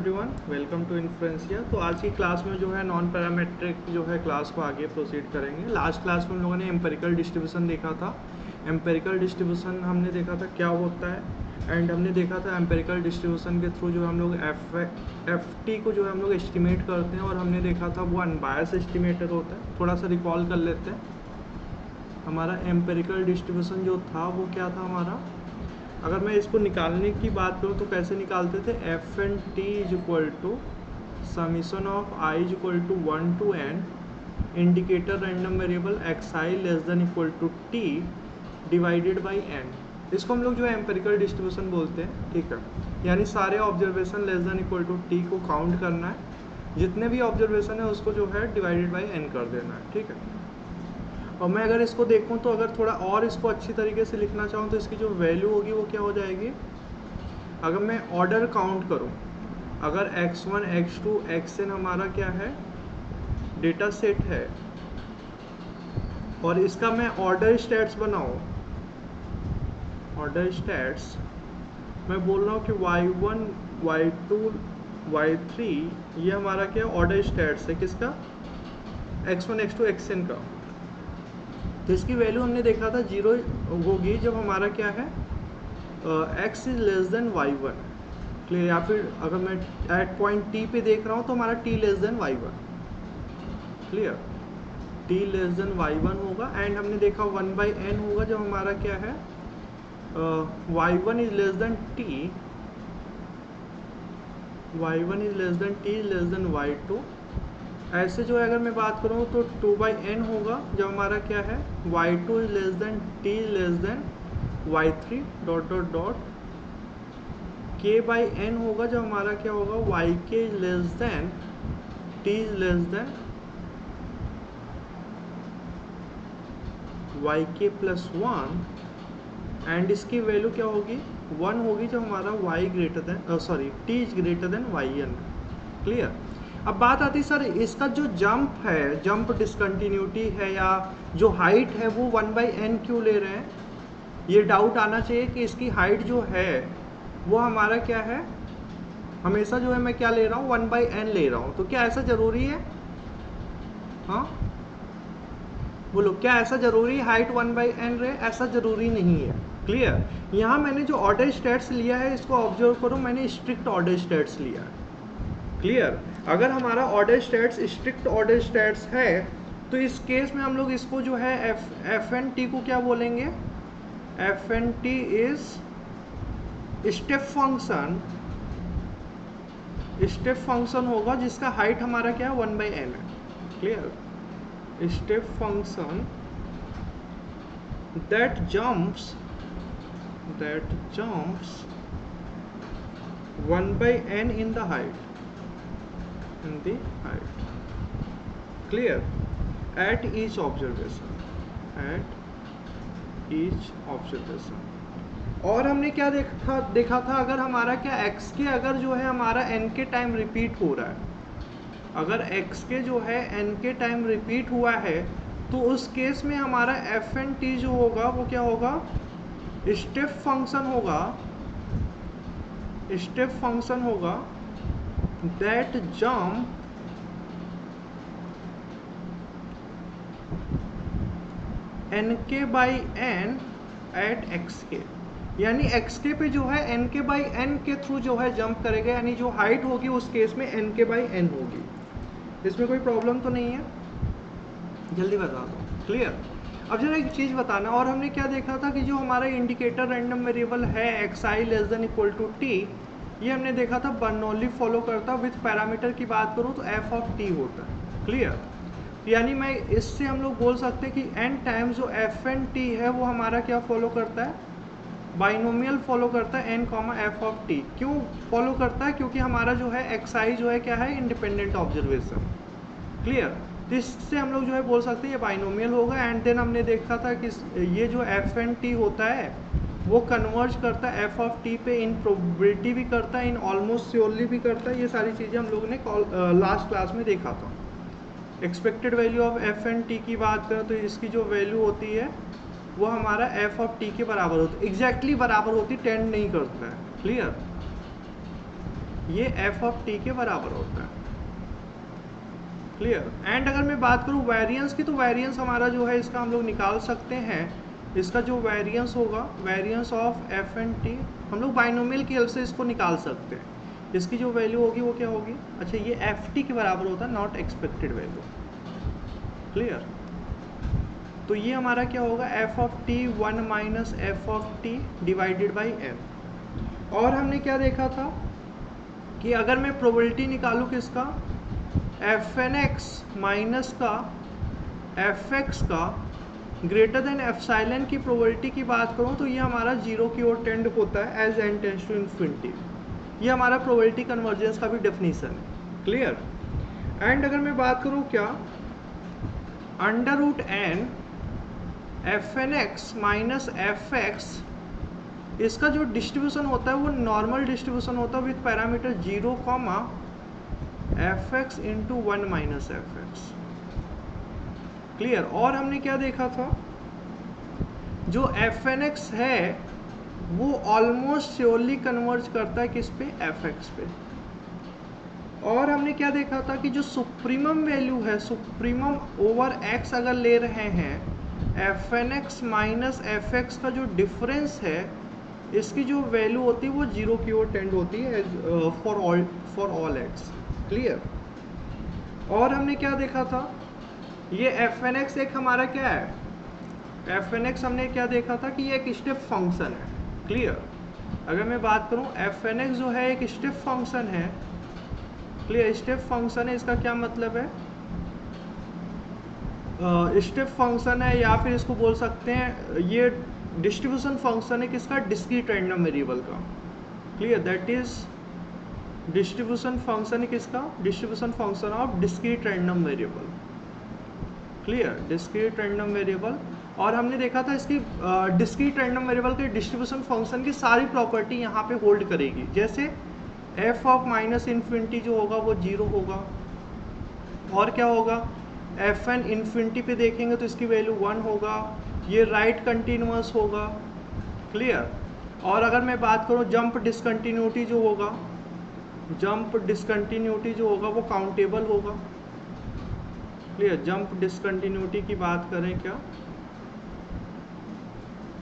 Everyone, welcome to इन्फ्लुएंसिया। तो आज की क्लास में जो है नॉन पैरामेट्रिक जो है क्लास को आगे प्रोसीड करेंगे। लास्ट क्लास में हम लोगों ने एम्पेरिकल डिस्ट्रीब्यूशन देखा था। एम्पेरिकल डिस्ट्रीब्यूशन हमने देखा था क्या होता है, एंड हमने देखा था एम्पेरिकल डिस्ट्रीब्यूशन के थ्रू जो हम लोग एफ टी को जो है हम लोग एस्टिमेट करते हैं, और हमने देखा था वो अनबायस एस्टिमेटर होता है। थोड़ा सा रिकॉल कर लेते हैं। हमारा एम्पेरिकल डिस्ट्रीब्यूशन जो था वो क्या था हमारा, अगर मैं इसको निकालने की बात करूँ तो कैसे निकालते थे, F N T is equal to summation of I is equal to 1 to n indicator random variable x I less than equal to T divided by N. इसको हम लोग जो है एम्पेरिकल डिस्ट्रीब्यूशन बोलते हैं, ठीक है। यानी सारे observation less than equal to T को काउंट करना है, जितने भी ऑब्जर्वेशन है उसको जो है डिवाइडेड बाई एन कर देना है, ठीक है। और मैं अगर इसको देखूं तो अगर थोड़ा और इसको अच्छी तरीके से लिखना चाहूँ तो इसकी जो वैल्यू होगी वो क्या हो जाएगी, अगर मैं ऑर्डर काउंट करूं, अगर x1 x2 xn हमारा क्या है, डेटा सेट है, और इसका मैं ऑर्डर स्टैट्स बनाऊं, ऑर्डर स्टैट्स मैं बोल रहा हूँ कि y1 y2 y3 ये हमारा क्या ऑर्डर स्टैट्स है, किसका, x1 x2 xn का। तो इसकी वैल्यू हमने देखा था 0 होगी जब हमारा क्या है, x is less then y1, clear. या फिर अगर मैं एट पॉइंट t पे देख रहा हूँ तो हमारा t less than y1, clear, t less than y1 होगा। एंड हमने देखा 1/n होगा जब हमारा क्या है, y1 is less then t, y1 is less then t less than y2। ऐसे जो है अगर मैं बात करूँ तो 2/n होगा जब हमारा क्या है, y2 is less then t less than y3 dot dot dot. k/n होगा जब हमारा क्या होगा, yk is less then t is less then yk plus 1। And इसकी वैल्यू क्या होगी, 1 होगी जब हमारा y greater than t is greater than yn, clear. अब बात आती है सर, इसका जो जंप है, जंप डिसकंटिन्यूटी है या जो हाइट है वो 1/n क्यों ले रहे हैं। ये डाउट आना चाहिए कि इसकी हाइट जो है वो हमारा क्या है, हमेशा जो है मैं क्या ले रहा हूँ, 1/n ले रहा हूँ। तो क्या ऐसा जरूरी है, हाँ बोलो, क्या ऐसा जरूरी है हाइट 1/n रहे, ऐसा जरूरी नहीं है, क्लियर। यहाँ मैंने जो ऑर्डर स्टेट्स लिया है इसको ऑब्जर्व करो, मैंने स्ट्रिक्ट ऑर्डर स्टेट्स लिया है, क्लियर। अगर हमारा order states strict order states है तो इस केस में हम लोग इसको जो है एफ एन टी को क्या बोलेंगे, F N T is step function, step function होगा जिसका हाइट हमारा क्या है 1/n है, clear. Step function that jumps 1/n in the height, clear, at each observation, और हमने क्या देखा था, अगर हमारा क्या x के अगर जो है हमारा n के टाइम रिपीट हो रहा है, अगर x के जो है n के टाइम रिपीट हुआ है तो उस केस में हमारा एफ एन टी जो होगा वो क्या होगा, स्टेप फंक्शन होगा that jump nk/n at xk, यानी xk पे जो है nk/n के थ्रू जो है जंप करेगा, यानी जो हाइट होगी उस केस में nk/n होगी। इसमें कोई प्रॉब्लम तो नहीं है, जल्दी बता दो, क्लियर। अब जरा एक चीज़ बताना, और हमने क्या देखा था कि जो हमारा इंडिकेटर रैंडम वेरिएबल है X I less than equal to T, ये हमने देखा था बर्नौली फॉलो करता, विथ पैरामीटर की बात करूँ तो एफ ऑफ टी होता है, क्लियर। यानी मैं इससे हम लोग बोल सकते हैं कि n टाइम्स जो एफ एन टी है वो हमारा क्या फॉलो करता है, बाइनोमियल फॉलो करता है n comma F of T. क्यों फॉलो करता है, क्योंकि हमारा जो है एक्स आई जो है क्या है, इंडिपेंडेंट ऑब्जर्वेशन, क्लियर। तो इससे हम लोग जो है बोल सकते हैं ये बाइनोमियल होगा। एंड देन हमने देखा था कि ये जो एफ एन टी होता है वो कन्वर्ज करता है एफ ऑफ टी पे, इन प्रोबेबिलिटी भी करता है, इन ऑलमोस्ट श्योरली भी करता है। ये सारी चीज़ें हम लोगों ने लास्ट क्लास में देखा था। Expected value of F N T की बात करें तो इसकी जो वैल्यू होती है वो हमारा एफ ऑफ टी के बराबर होती है, एग्जैक्टली बराबर होती, टेंड नहीं करता है, क्लियर। ये एफ ऑफ टी के बराबर होता है। क्लियर। एंड अगर मैं बात करूँ वेरिएंस की, तो वेरिएंस हमारा जो है इसका हम लोग निकाल सकते हैं। इसका जो वेरिएंस होगा, variance of F and T, हम लोग बाइनोमियल की हेल्प से इसको निकाल सकते हैं। इसकी जो वैल्यू होगी वो क्या होगी, अच्छा ये एफ टी के बराबर होता है, नॉट एक्सपेक्टेड वैल्यू। क्लियर। तो ये हमारा क्या होगा, F of T 1 minus F of T divided by N. और हमने क्या देखा था कि अगर मैं प्रोबेबिलिटी निकालूं किसका, एफ एन एक्स माइनस का एफ एक्स का ग्रेटर देन एप्सिलॉन की प्रोबेबिलिटी की बात करूं, तो ये हमारा जीरो की ओर टेंड होता है as N tends to infinity. ये हमारा प्रोबेबिलिटी कन्वर्जेंस का भी डेफिनेशन है। क्लियर। एंड अगर मैं बात करूं क्या, under root N F N x minus F x, इसका जो डिस्ट्रीब्यूशन होता है वो नॉर्मल डिस्ट्रीब्यूशन होता है with parameter 0 comma F x into 1 minus F x. Clear. और हमने क्या देखा था, जो एफ एन एक्स है वो ऑलमोस्ट श्योरली कन्वर्ज करता है किस पे, एफ एक्स पे। और हमने क्या देखा था कि जो सुप्रीमम वैल्यू है, सुप्रीमम ओवर एक्स अगर ले रहे हैं, F N x minus F X का जो डिफरेंस है, इसकी जो वैल्यू होती है वो जीरो की ओर टेंड होती है फॉर ऑल एक्स। क्लियर। और हमने क्या देखा था, ये एफ एन एक्स एक हमारा क्या है, एफ एन एक्स हमने क्या देखा था कि ये एक स्टेप फंक्शन है। क्लियर। अगर मैं बात करूं एफ एन एक्स जो है एक स्टेप फंक्शन है। क्लियर। स्टेप फंक्शन है, इसका क्या मतलब है, स्टेप फंक्शन है, या फिर इसको बोल सकते हैं ये डिस्ट्रीब्यूशन फंक्शन है किसका, डिस्क्रीट रैंडम वेरिएबल का। Clear. That is distribution function है किसका, distribution function of discrete random variable. Clear. Discrete random variable. और हमने देखा था इसकी डिस्क्रीट रैंडम वेरिएबल के डिस्ट्रीब्यूशन फंक्शन की सारी प्रॉपर्टी यहाँ पे होल्ड करेगी। जैसे एफ ऑफ माइनस इन्फिनिटी जो होगा वो 0 होगा। और क्या होगा, एफ एन इन्फिनिटी पे देखेंगे तो इसकी वैल्यू 1 होगा। ये राइट कंटिन्यूअस होगा। क्लियर। और अगर मैं बात करूँ जंप डिसकंटिन्यूटी जो होगा, जंप डिसकंटिन्यूटी जो होगा वो काउंटेबल होगा। क्लियर। जंप डिसकंटिन्यूटी की बात करें क्या,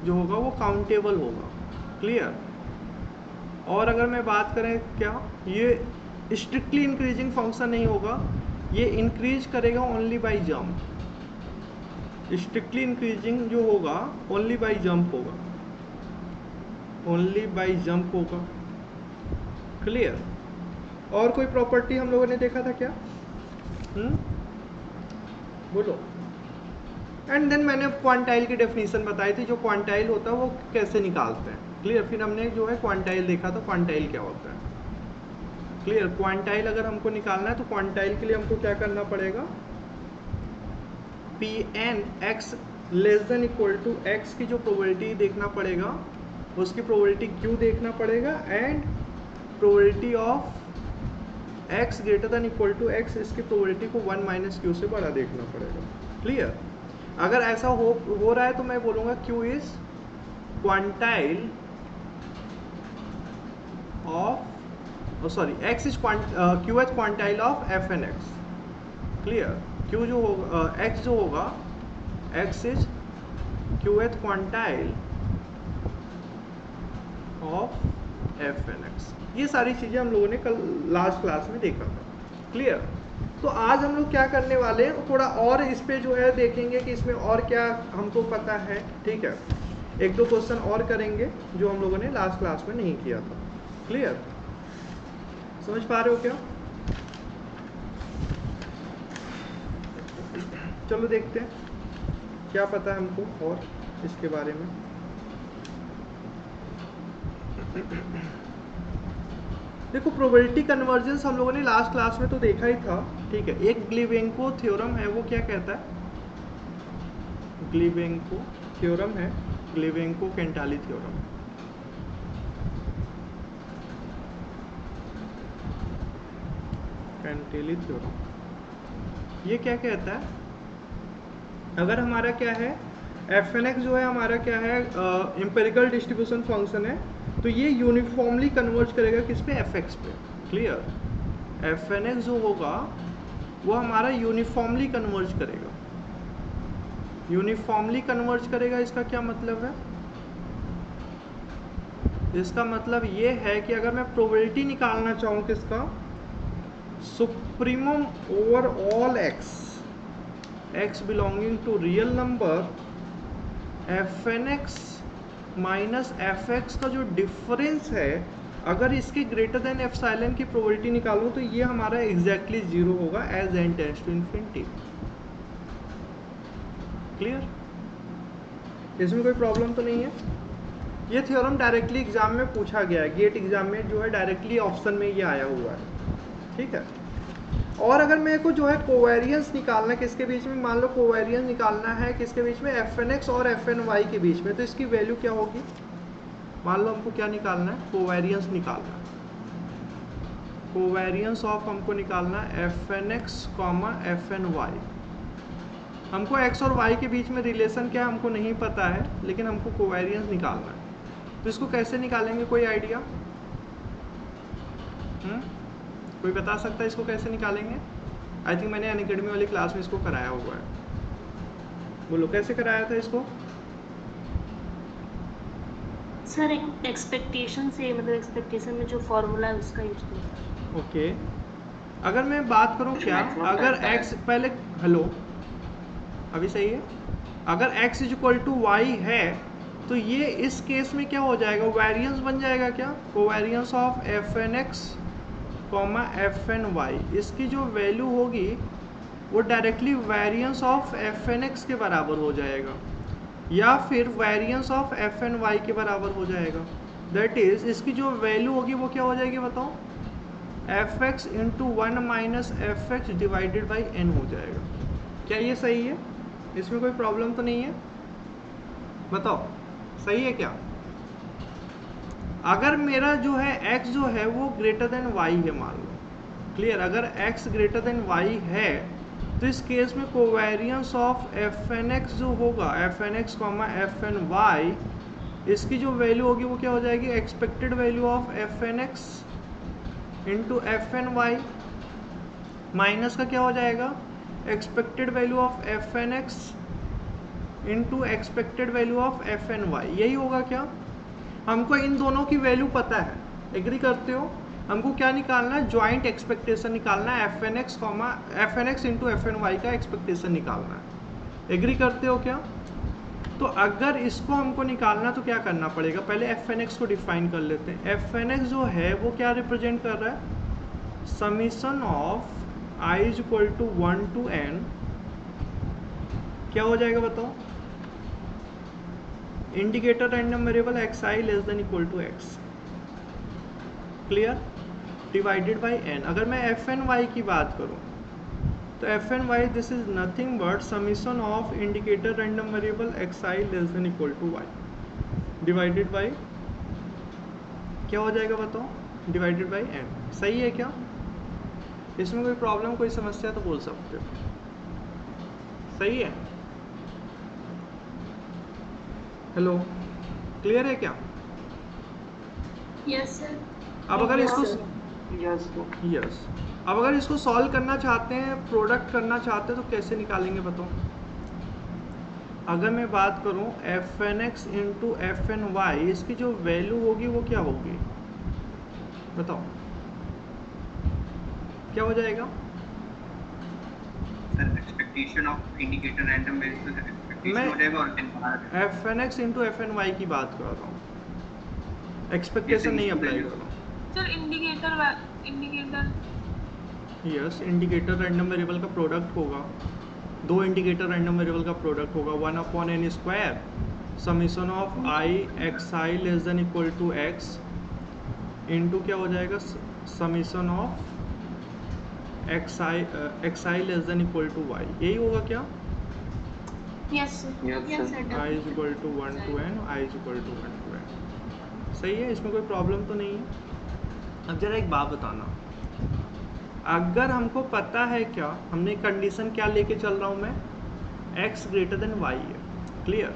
जो होगा वो काउंटेबल होगा। क्लियर। और अगर मैं बात करें क्या, ये स्ट्रिक्टली इंक्रीजिंग फंक्शन नहीं होगा, ये इंक्रीज करेगा only by jump. Strictly increasing जो होगा ओनली बाय जंप होगा, ओनली बाय जंप होगा। क्लियर। और कोई प्रॉपर्टी हम लोगों ने देखा था क्या, बोलो। एंड देन मैंने क्वांटाइल की डेफिनेशन बताई थी, जो क्वांटाइल होता है वो कैसे निकालते हैं। क्लियर। फिर हमने जो है क्वांटाइल देखा था, क्वांटाइल क्या होता है। क्लियर। क्वांटाइल अगर हमको निकालना है तो क्वांटाइल के लिए हमको क्या करना पड़ेगा, P N X less than equal to X की जो प्रोबेबिलिटी देखना पड़ेगा, उसकी प्रोबेबिलिटी क्यू देखना पड़ेगा, and probability of X greater than equal to X, इसकी प्रोबेबिलिटी को 1 माइनस क्यू से बड़ा देखना पड़ेगा। क्लियर। अगर ऐसा हो रहा है तो मैं बोलूँगा Q is quantile of, sorry X is Q H quantile of F N X. Clear. Q जो होगा, एक्स जो होगा, X is Q H quantile of F N X. ये सारी चीज़ें हम लोगों ने कल लास्ट क्लास में देखा था। क्लियर। तो आज हम लोग क्या करने वाले हैं, थोड़ा और इस पे जो है देखेंगे कि इसमें और क्या हमको पता है। ठीक है। एक दो क्वेश्चन और करेंगे जो हम लोगों ने लास्ट क्लास में नहीं किया था। क्लियर। समझ पा रहे हो क्या, चलो देखते हैं क्या पता है हमको और इसके बारे में। देखो प्रोबेबिलिटी कन्वर्जेंस हम लोगों ने लास्ट क्लास में तो देखा ही था। ठीक है। एक ग्लिवेंको थ्योरम है, वो क्या कहता है, ग्लिवेंको थ्योरम है, ग्लिवेंको केंटाली थ्योरम। केंटाली थ्योरम ये क्या कहता है, अगर हमारा क्या है एफ एन एक्स जो है हमारा क्या है एम्पिरिकल डिस्ट्रीब्यूशन फंक्शन है, तो ये यूनिफॉर्मली कन्वर्ज करेगा किस पे, एफ एक्स पे। क्लियर। एफ एन एक्स जो होगा वो हमारा यूनिफॉर्मली कन्वर्ज करेगा। यूनिफॉर्मली कन्वर्ज करेगा इसका क्या मतलब है? इसका मतलब ये है कि अगर मैं प्रोबेबिलिटी निकालना चाहूँ किसका, supremum over all X, X belonging to real number, F N x minus F X का जो डिफरेंस है, अगर इसके ग्रेटर देन एप्सिलॉन की प्रोबेबिलिटी निकालूं तो ये हमारा एग्जैक्टली जीरो होगा as N tends to infinity. Clear? इसमें कोई प्रॉब्लम तो नहीं है? ये थ्योरम डायरेक्टली एग्जाम में पूछा गया है, गेट एग्जाम में जो है डायरेक्टली ऑप्शन में ये आया हुआ है, ठीक है। और अगर मेरे को जो है कोवेरियंस निकालना है किसके बीच में, मान लो कोवेरियंस निकालना है किसके बीच में, एफ एन एक्स और एफ एन वाई के बीच में, तो इसकी वैल्यू क्या होगी? मान लो हमको क्या निकालना है, कोवेरियंस निकालना है। कोवेरियंस ऑफ हमको निकालना है F N x comma F N Y. हमको एक्स और वाई के बीच में रिलेशन क्या है हमको नहीं पता है, लेकिन हमको कोवेरियंस निकालना है। तो इसको कैसे निकालेंगे, कोई आइडिया? कोई बता सकता है इसको कैसे निकालेंगे? आई थिंक मैंने अनअकैडमी वाली क्लास में इसको कराया हुआ है। बोलो कैसे कराया था इसको? सर एक्सपेक्टेशन से, मतलब एक्सपेक्टेशन में जो फॉर्मूला है उसका यूज किया। ओके, अगर मैं बात करूं क्या, अगर x पहले, हेलो अभी सही है, अगर x is equal to Y है तो ये इस केस में क्या हो जाएगा, वेरिएंस बन जाएगा क्या, covariance of F N x comma F N Y. इसकी जो वैल्यू होगी वो directly variance of F N X के बराबर हो जाएगा, या फिर variance of F N Y के बराबर हो जाएगा। दैट इज इसकी जो वैल्यू होगी वो क्या हो जाएगी बताओ, F x into one minus F x divided by N हो जाएगा। क्या ये सही है? इसमें कोई प्रॉब्लम तो नहीं है? बताओ सही है क्या? अगर मेरा जो है x जो है वो ग्रेटर देन y है मान लो, क्लियर, अगर x ग्रेटर देन y है तो इस केस में covariance of F N x जो होगा, f N x comma F N Y, इसकी जो वैल्यू होगी वो क्या हो जाएगी, expected value of F N x into f N y minus का क्या हो जाएगा, expected value of F N x into expected value of F N y. यही होगा क्या? हमको इन दोनों की वैल्यू पता है, एग्री करते हो? हमको क्या निकालना है, ज्वाइंट एक्सपेक्टेशन निकालना है, F N x comma F N x into f N y का एक्सपेक्टेशन निकालना है। एग्री करते हो क्या? तो अगर इसको हमको निकालना तो क्या करना पड़ेगा, पहले एफ एन एक्स को डिफाइन कर लेते हैं। एफ एन एक्स जो है वो क्या रिप्रेजेंट कर रहा है, summation of I is equal to 1 to n, क्या हो जाएगा बताओ, indicator random variable x I less than equal to x, clear, divided by n. अगर मैं एफ एन वाई की बात करूं तो f N Y this is nothing but summation of indicator random variable x I less than equal to y divided by, क्या हो जाएगा बताओ, डिवाइडेड बाई एन। सही है क्या? इसमें कोई प्रॉब्लम, कोई समस्या तो बोल सकते हो? सही है? हेलो, क्लियर है क्या? Yes sir. अब अगर इसको यस अब अगर इसको सॉल्व करना चाहते हैं, प्रोडक्ट करना चाहते हैं तो कैसे निकालेंगे बताओ? अगर मैं बात करूं f N x into f N Y, इसकी जो वैल्यू होगी वो क्या होगी बताओ, क्या हो जाएगा? Sir expectation of indicator random variable expectation हो जाएगा और f N x into f N y की बात कर रहा हूँ, एक्सपेक्टेशन नहीं अप्लाई कर रहा हूँ। Sir indicator yes, indicator random variable का प्रोडक्ट होगा, दो इंडिकेटर रैंडम वेरिएबल का प्रोडक्ट होगा, 1/n square summation of i x I less than equal to x into क्या हो जाएगा, summation of x I less than equal to y. यही होगा क्या? Yes sir. I is equal to 1 to n, i is equal to 1 to n। सही है, इसमें कोई प्रॉब्लम तो नहीं है? अब जरा एक बात बताना, अगर हमको पता है क्या, हमने कंडीशन क्या लेके चल रहा हूँ मैं, x ग्रेटर देन y है, क्लियर,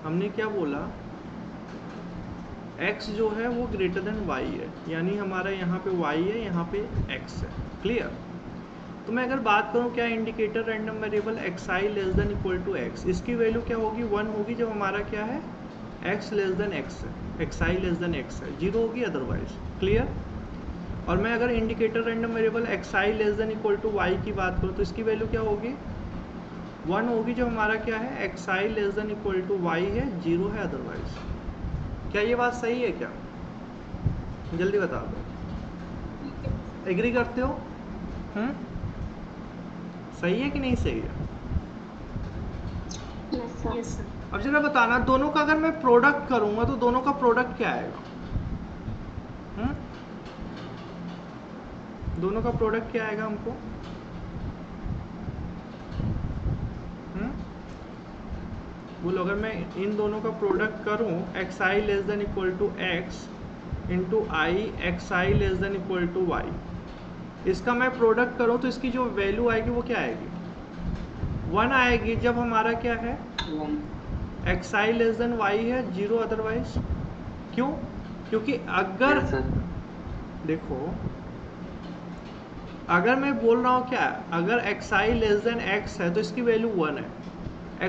हमने क्या बोला, x जो है वो ग्रेटर देन y है, यानी हमारा यहाँ पे y है, यहाँ पे x है। क्लियर? तो मैं अगर बात करूँ क्या indicator random variable xi less than equal to x, इसकी वैल्यू क्या होगी 1 होगी जब हमारा क्या है x लेस देन x है, xi लेस देन x है, 0 होगी अदरवाइज। क्लियर? और मैं अगर indicator random variable xi less than equal to y की बात करूँ तो इसकी वैल्यू क्या होगी 1 होगी जब हमारा क्या है xi less than equal to y है, 0 है अदरवाइज। क्या ये बात सही है क्या? जल्दी बता दो, एग्री करते हो? सही है कि नहीं सही है? Yes sir. अब जरा बताना, दोनों का अगर मैं प्रोडक्ट करूंगा तो दोनों का प्रोडक्ट क्या आएगा? दोनों का प्रोडक्ट क्या आएगा हमको? बोलो, अगर मैं इन दोनों का प्रोडक्ट करूं xi less than equal to x into i xi less than equal to y, इसका मैं प्रोडक्ट करूं तो इसकी जो वैल्यू आएगी वो क्या आएगी 1 आएगी जब हमारा क्या है xi लेस देन y है, 0 अदरवाइज। क्यों? क्योंकि अगर देखो, अगर मैं बोल रहा हूँ क्या, अगर xi लेस देन x है तो इसकी वैल्यू 1 है,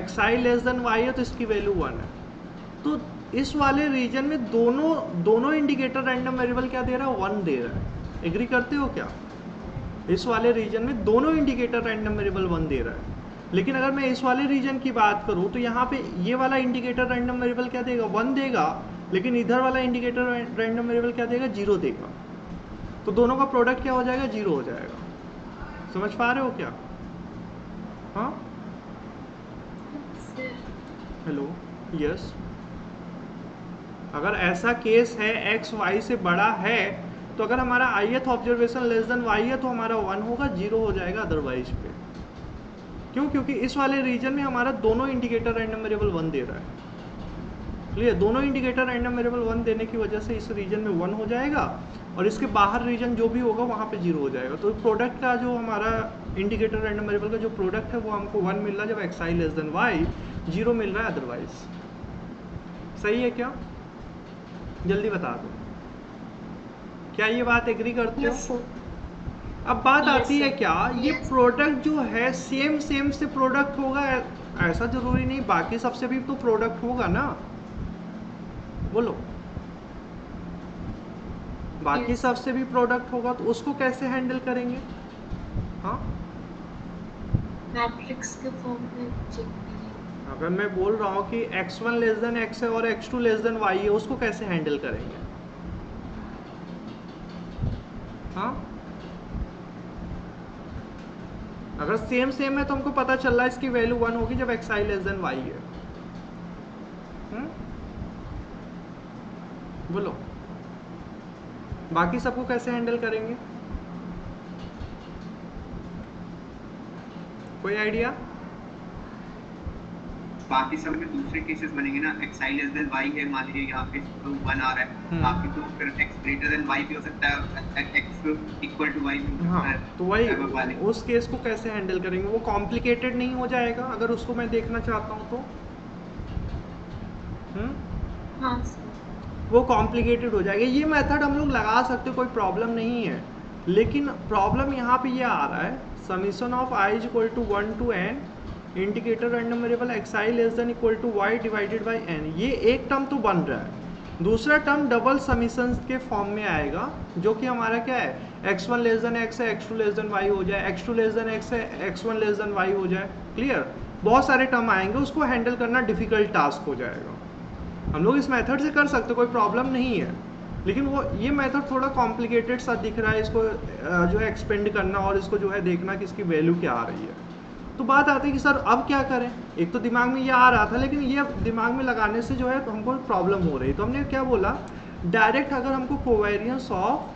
xi लेस देन y है तो इसकी वैल्यू 1 है। तो इस वाले रीजन में दोनों इंडिकेटर रैंडम वेरिएबल क्या दे रहा है 1 दे रहा है। एग्री करते हो क्या? इस वाले रीजन में दोनों इंडिकेटर रैंडम वेरिएबल 1 दे रहा है। लेकिन अगर मैं इस वाले रीजन की बात करूँ तो यहाँ पे ये वाला इंडिकेटर रैंडम वेरिएबल क्या देगा 1 देगा, लेकिन इधर वाला इंडिकेटर रैंडम वेरिएबल क्या देगा 0 देगा। तो दोनों का प्रोडक्ट क्या हो जाएगा 0 हो जाएगा। समझ पा रहे हो क्या? हाँ, हेलो, यस। अगर ऐसा केस है x y से बड़ा है तो अगर हमारा ith observation less then y है तो हमारा 1 होगा, 0 हो जाएगा अदरवाइज पे। क्यों? क्योंकि इस वाले रीजन में हमारा दोनों इंडिकेटर रैंडम वेरिएबल 1 दे रहा है। क्लियर? दोनों इंडिकेटर रैंडम वेरिएबल 1 देने की वजह से इस रीजन में 1 हो जाएगा और इसके बाहर रीजन जो भी होगा वहाँ पे 0 हो जाएगा। तो प्रोडक्ट का जो हमारा इंडिकेटर रैंडम वेरिएबल का जो प्रोडक्ट है वो हमको 1 मिल रहा है जब xi लेस देन y, 0 मिल रहा है अदरवाइज। सही है क्या? जल्दी बता दो, क्या ये बात एग्री करते हो? Yes sir. अब बात आती है sir. क्या, ये प्रोडक्ट जो है सेम से प्रोडक्ट होगा ऐसा जरूरी नहीं, बाकी सबसे भी तो प्रोडक्ट होगा ना। बोलो, बाकी Yes. सबसे भी प्रोडक्ट होगा तो उसको कैसे हैंडल करेंगे? हाँ, मैट्रिक्स के फॉर्म में चेक करेंगे। अगर मैं बोल रहा हूँ कि x1 लेस देन x है और x2 लेस देन y है, उसको कैसे हैंडल करेंगे? हाँ, अगर सेम है तो हमको पता चल रहा है इसकी वैल्यू 1 होगी जब xi लेस देन y है। बोलो, बाकी सबको कैसे हैंडल करेंगे? कोई आइडिया? बाकी सब में दूसरे केसेस बनेंगे ना, xi लेस देन y है, मान लीजिए यहाँ पे तो 1 आ रहा है, बाकी तो फिर x ग्रेटर देन y भी हो सकता है, x इक्वल टू y भी हो सकता है। हाँ, तो वही उस केस को कैसे हैंडल करेंगे? वो कॉम्प्लिकेटेड नहीं हो जाएगा अगर उसको मैं देखना चाहता हूँ तो? हाँ सर। वो कॉम्प्लिकेटेड हो जाएगा। ये मेथड हम लोग लगा सकते, कोई प्रॉब्लम नहीं है, लेकिन प्रॉब्लम यहाँ पे ये आ रहा है, summation of i is equal to 1 to n indicator random variable xi less than equal to y divided by n। ये एक टर्म तो बन रहा है, दूसरा टर्म डबल समीशन के फॉर्म में आएगा, जो कि हमारा क्या है x1 लेस देन x है, x2 लेस देन y हो जाए, x2 लेस देन x है, x1 लेस देन y हो जाए। क्लियर? बहुत सारे टर्म आएंगे, उसको हैंडल करना डिफिकल्ट टास्क हो जाएगा। हम लोग इस मेथड से कर सकते, कोई प्रॉब्लम नहीं है, लेकिन वो ये मेथड थोड़ा कॉम्प्लिकेटेड सा दिख रहा है, इसको जो है एक्सपेंड करना और इसको जो है देखना कि इसकी वैल्यू क्या आ रही है। तो बात आती है कि सर अब क्या करें? एक तो दिमाग में ये आ रहा था, लेकिन ये दिमाग में लगाने से जो है तो हमको प्रॉब्लम हो रही। तो हमने क्या बोला, डायरेक्ट अगर हमको कोवेरियंस ऑफ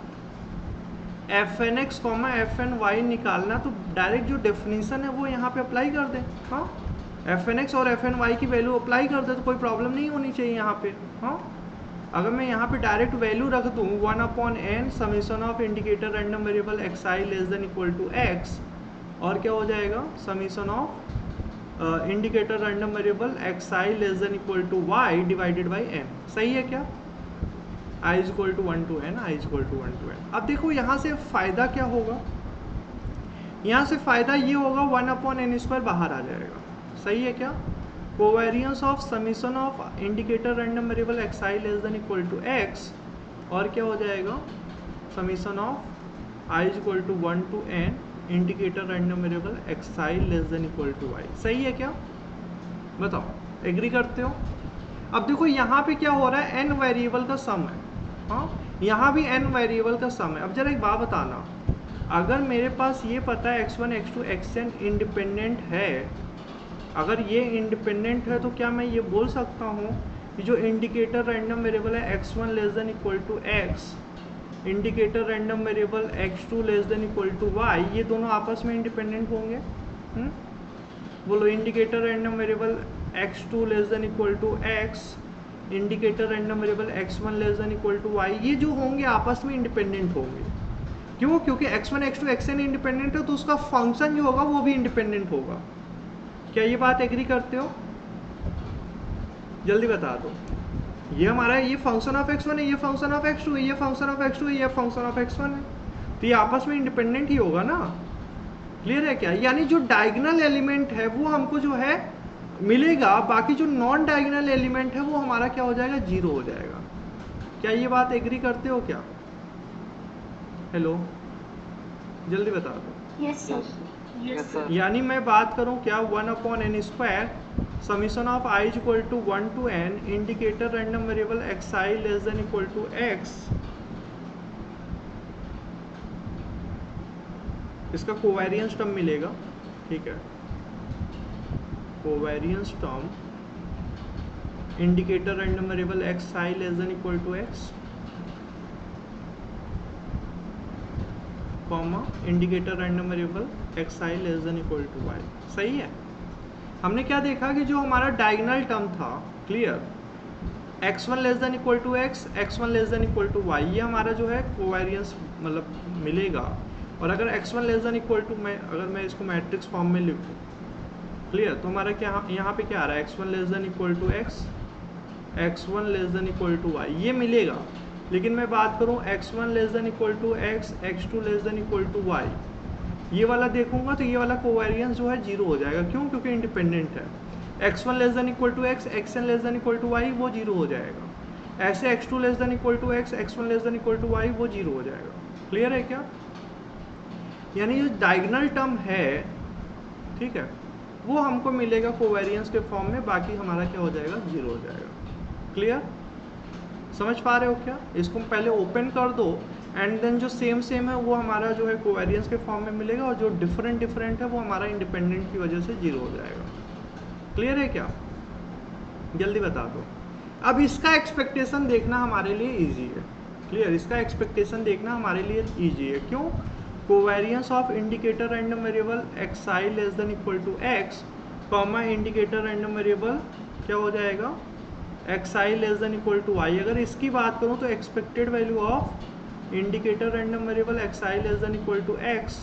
fn(x, fny) निकालना तो डायरेक्ट जो डेफिनेशन है वो यहाँ पे अप्लाई कर दें। हाँ, fn(x) और fny की वैल्यू अप्लाई कर दे तो कोई प्रॉब्लम नहीं होनी चाहिए यहाँ पे। हाँ, अगर मैं यहाँ पे डायरेक्ट वैल्यू रख दूँ 1/n summation of indicator random variable xi less than equal to x, और क्या हो जाएगा summation of indicator random variable xi less than equal to y divided by n। सही है क्या? i is equal to 1 to n, i is equal to 1 to n। अब देखो यहाँ से फ़ायदा क्या होगा, यहाँ से फ़ायदा ये होगा 1/n² बाहर आ जाएगा, सही है क्या। Covariance of summation of indicator random variable xi less than equal to x, और क्या हो जाएगा summation of i is equal to 1 to n indicator random variable xi less than equal to y, सही है क्या, बताओ एग्री करते हो। अब देखो यहाँ पे क्या हो रहा है, n वेरिएबल का सम है, हाँ यहाँ भी n वेरिएबल का सम है। अब जरा एक बात बताना, अगर मेरे पास ये पता है x1 x2 xn इंडिपेंडेंट है, अगर ये इंडिपेंडेंट है तो क्या मैं ये बोल सकता हूँ कि जो इंडिकेटर रैंडम वेरिएबल है x1 less than equal to x, indicator random variable x2 less than equal to y, ये दोनों आपस में इंडिपेंडेंट होंगे। बोलो indicator random variable x2 less than equal to x, indicator random variable x1 less than equal to y, ये जो होंगे आपस में इंडिपेंडेंट होंगे। क्यों, क्योंकि x1 x2 xn इंडिपेंडेंट है तो उसका फंक्शन जो होगा वो भी इंडिपेंडेंट होगा। क्या ये बात एग्री करते हो, जल्दी बता दो। ये हमारा ये फंक्शन ऑफ x1 है, ये फंक्शन ऑफ x2 है, ये फंक्शन ऑफ x2 है, ये फंक्शन ऑफ x1 है, तो ये आपस में इंडिपेंडेंट ही होगा ना, क्लियर है क्या। यानी जो डायगोनल एलिमेंट है वो हमको जो है मिलेगा, बाकी जो नॉन डायगोनल एलिमेंट है वो हमारा क्या हो जाएगा, जीरो हो जाएगा। क्या ये बात एग्री करते हो क्या, हेलो जल्दी बता दो। Yes sir, yes sir. यानी मैं बात करूं क्या 1/n² summation of i is equal to 1 to n indicator random variable xi less than equal to x, इसका कोवेरियंस टर्म मिलेगा, ठीक है, covariance term indicator random variable xi less than equal to x comma indicator random variable xi less than equal to y, सही है। हमने क्या देखा कि जो हमारा डायगोनल टर्म था, clear, x1 less than equal to x, x1 less than equal to y, ये हमारा जो है कोवेरियंस मतलब मिलेगा। और अगर x1 less than equal to, अगर मैं इसको मैट्रिक्स फॉर्म में लिखूँ, क्लियर, तो हमारा क्या यहाँ पे क्या आ रहा है, x1 less than equal to x, x1 less than equal to y, ये मिलेगा। लेकिन मैं बात करूँ x1 less than equal to x, x2 less than equal to y, ये वाला देखूंगा तो ये वाला कोवेरियंस जो है जीरो हो जाएगा। क्यों, क्योंकि इंडिपेंडेंट है। x1 less than equal to x, xn less than equal to y, वो जीरो हो जाएगा। ऐसे x2 less than equal to x, x1 less than equal to y, वो जीरो हो जाएगा। क्लियर है क्या। यानी जो डायगोनल टर्म है, ठीक है, वो हमको मिलेगा कोवेरियंस के फॉर्म में, बाकी हमारा क्या हो जाएगा, जीरो हो जाएगा। क्लियर, समझ पा रहे हो क्या। इसको पहले ओपन कर दो एंड देन जो सेम है वो हमारा जो है कोवेरियंस के फॉर्म में मिलेगा, और जो डिफरेंट है वो हमारा इंडिपेंडेंट की वजह से जीरो हो जाएगा। क्लियर है क्या, जल्दी बता दो। अब इसका एक्सपेक्टेशन देखना हमारे लिए इजी है, क्लियर, इसका एक्सपेक्टेशन देखना हमारे लिए इजी है। क्यों, covariance of indicator random variable xi less than equal to x comma indicator random variable क्या हो जाएगा, xi less than equal to y। अगर इसकी बात करूं तो expected value of indicator random variable xi less than equal to x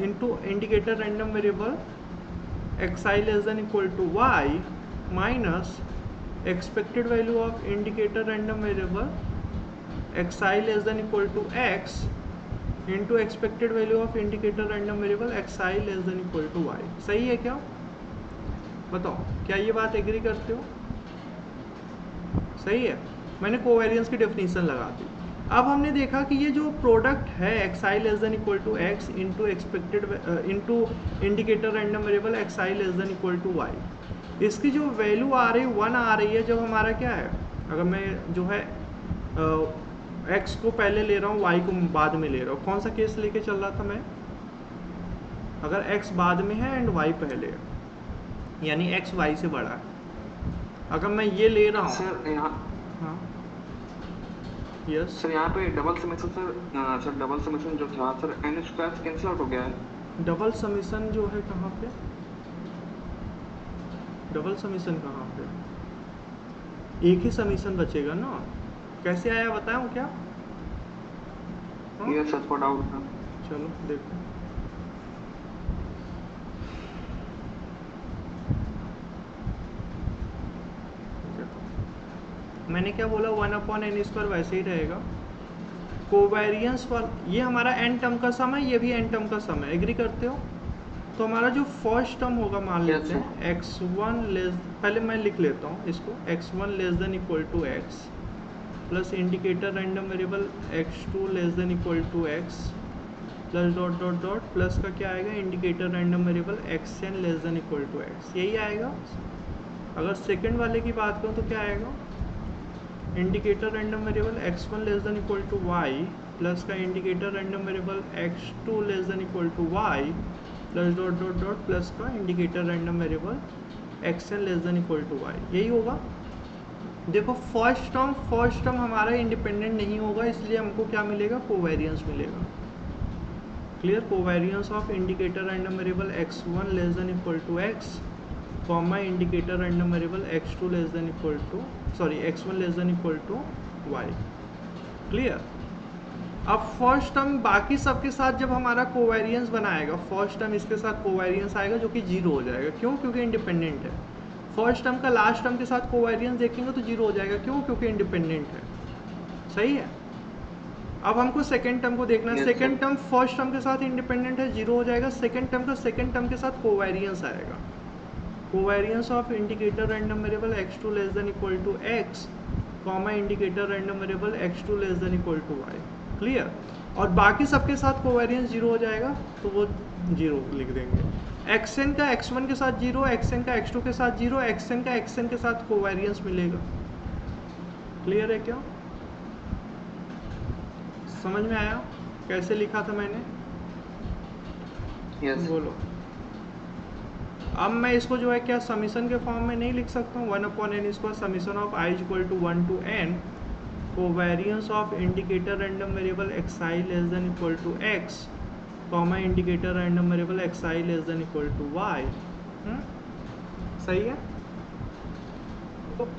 into indicator random variable xi less than equal to y minus expected value of indicator random variable xi less than equal to x into expected value of indicator random variable xi less than equal to y। सही है क्या, बताओ क्या ये बात agree करते हो। सही है, मैंने कोवेरियंस की डेफिनेशन लगा दी। अब हमने देखा कि ये जो प्रोडक्ट है xi less than equal to x into expected into indicator random variable xi less than equal to y, इसकी जो वैल्यू आ रही है 1 आ रही है। जब हमारा क्या है, अगर मैं जो है x को पहले ले रहा हूँ, y को बाद में ले रहा हूँ, कौन सा केस लेके चल रहा था मैं, अगर x बाद में है एंड y पहले है, यानी x y से बड़ा है। अगर मैं ये ले रहा हूँ सर, यहाँ हाँ यस सर, यहाँ पे double summation sir double summation जो था सर n² कैंसिल आउट हो गया है। डबल समीशन जो है कहाँ पे, डबल समीशन कहाँ पे, एक ही समीशन बचेगा ना। कैसे आया बताऊँ क्या, ये सर थोड़ा डाउट था। चलो देखो, मैंने क्या बोला, 1/n² वैसे ही रहेगा। कोवेरियंस पर ये हमारा n टर्म का सम है, ये भी n टर्म का सम है, एग्री करते हो? तो हमारा जो फर्स्ट टर्म होगा मान Yes, लेते हैं x1 लेस, पहले मैं लिख लेता हूँ इसको, x1 less than equal to x plus indicator random variable x2 less than equal to x plus dot dot dot plus का क्या आएगा, indicator random variable xn less than equal to x, यही आएगा। अगर सेकंड वाले की बात करूँ तो क्या आएगा, indicator random variable x1 less than equal to y plus का indicator random variable x2 less than equal to y plus dot dot dot plus का indicator random variable xn less than equal to y, यही होगा। देखो first term हमारा independent नहीं होगा, इसलिए हमको क्या मिलेगा, कोवेरियंस मिलेगा। Clear, covariance of indicator random variable x1 less than equal to x comma indicator random variable x2 less than equal to x1 less than equal to y। Clear. अब first term बाकी सबके साथ जब हमारा covariance बनाएगा, first term इसके साथ covariance आएगा जो कि 0 हो जाएगा, क्यों, क्योंकि इंडिपेंडेंट है। फर्स्ट टर्म का लास्ट टर्म के साथ कोवेरियंस देखेंगे तो 0 हो जाएगा, क्यों, क्योंकि इंडिपेंडेंट है। सही है। अब हमको सेकेंड टर्म को देखना है। सेकेंड टर्म फर्स्ट टर्म के साथ इंडिपेंडेंट है, 0 हो जाएगा। सेकेंड टर्म का सेकेंड टर्म के साथ कोवेरियंस आएगा, covariance of indicator random variable x2 less than equal to x comma indicator random variable x2 less than equal to y। Clear. और बाकी सबके साथ कोवेरियंस 0 हो जाएगा तो वो 0 लिख देंगे। xn का x1 के साथ 0, xn का x2 के साथ 0, xn का xn के साथ कोवेरियंस मिलेगा। क्लियर है क्या, समझ में आया कैसे लिखा था मैंने? Yes. बोलो। अब मैं इसको जो है क्या समीशन के फॉर्म में नहीं लिख सकता हूँ, 1/n² summation of i equal to 1 to n covariance of indicator random variable xi less than equal to x comma indicator random variable xi less than equal to y। सही है।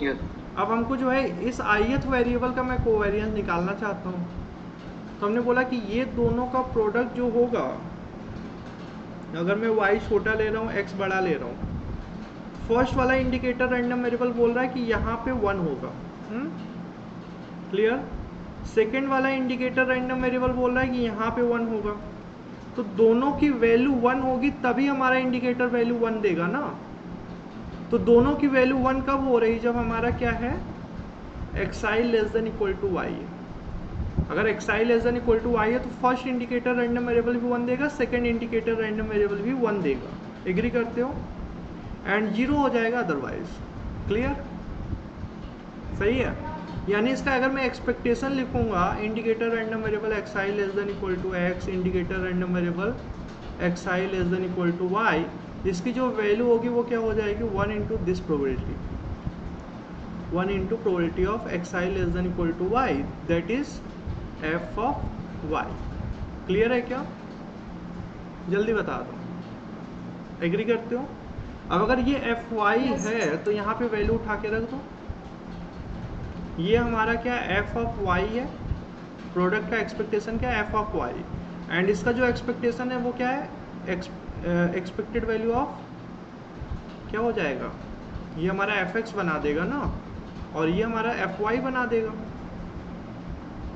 Yes. अब हमको जो है इस ith वेरिएबल का मैं covariance निकालना चाहता हूँ, तो हमने बोला कि ये दोनों का प्रोडक्ट जो होगा, अगर मैं y छोटा ले रहा हूँ x बड़ा ले रहा हूँ, फर्स्ट वाला इंडिकेटर रैंडम वेरिएबल बोल रहा है कि यहाँ पे 1 होगा। क्लियर। सेकेंड वाला इंडिकेटर रैंडम वेरिएबल बोल रहा है कि यहाँ पे 1 होगा, तो दोनों की वैल्यू 1 होगी तभी हमारा इंडिकेटर वैल्यू 1 देगा ना। तो दोनों की वैल्यू 1 कब हो रही, जब हमारा क्या है, xi less than equal to y है। अगर xi less than equal to y है तो फर्स्ट इंडिकेटर रैंडम वेरिएबल भी 1 देगा, सेकंड इंडिकेटर रैंडम वेरिएबल भी 1 देगा। एग्री करते हो? एंड 0 हो जाएगा अदरवाइज। क्लियर, सही है। यानी इसका अगर मैं एक्सपेक्टेशन लिखूंगा, indicator random variable xi less than equal to x indicator random variable xi less than equal to y, इसकी जो वैल्यू होगी वो क्या हो जाएगी, 1 into this probability, 1 into probability of xi less than equal to y, that is f of y। Clear है क्या? जल्दी बता दो, एग्री करते हो? अब अगर ये fy है तो यहाँ पे वैल्यू उठा के रख दो। ये हमारा क्या f ऑफ y है, प्रोडक्ट का एक्सपेक्टेशन क्या है, f ऑफ y, एंड इसका जो एक्सपेक्टेशन है वो क्या है, एक्सपेक्टेड वैल्यू ऑफ क्या हो जाएगा, ये हमारा fx बना देगा ना, और ये हमारा fy बना देगा।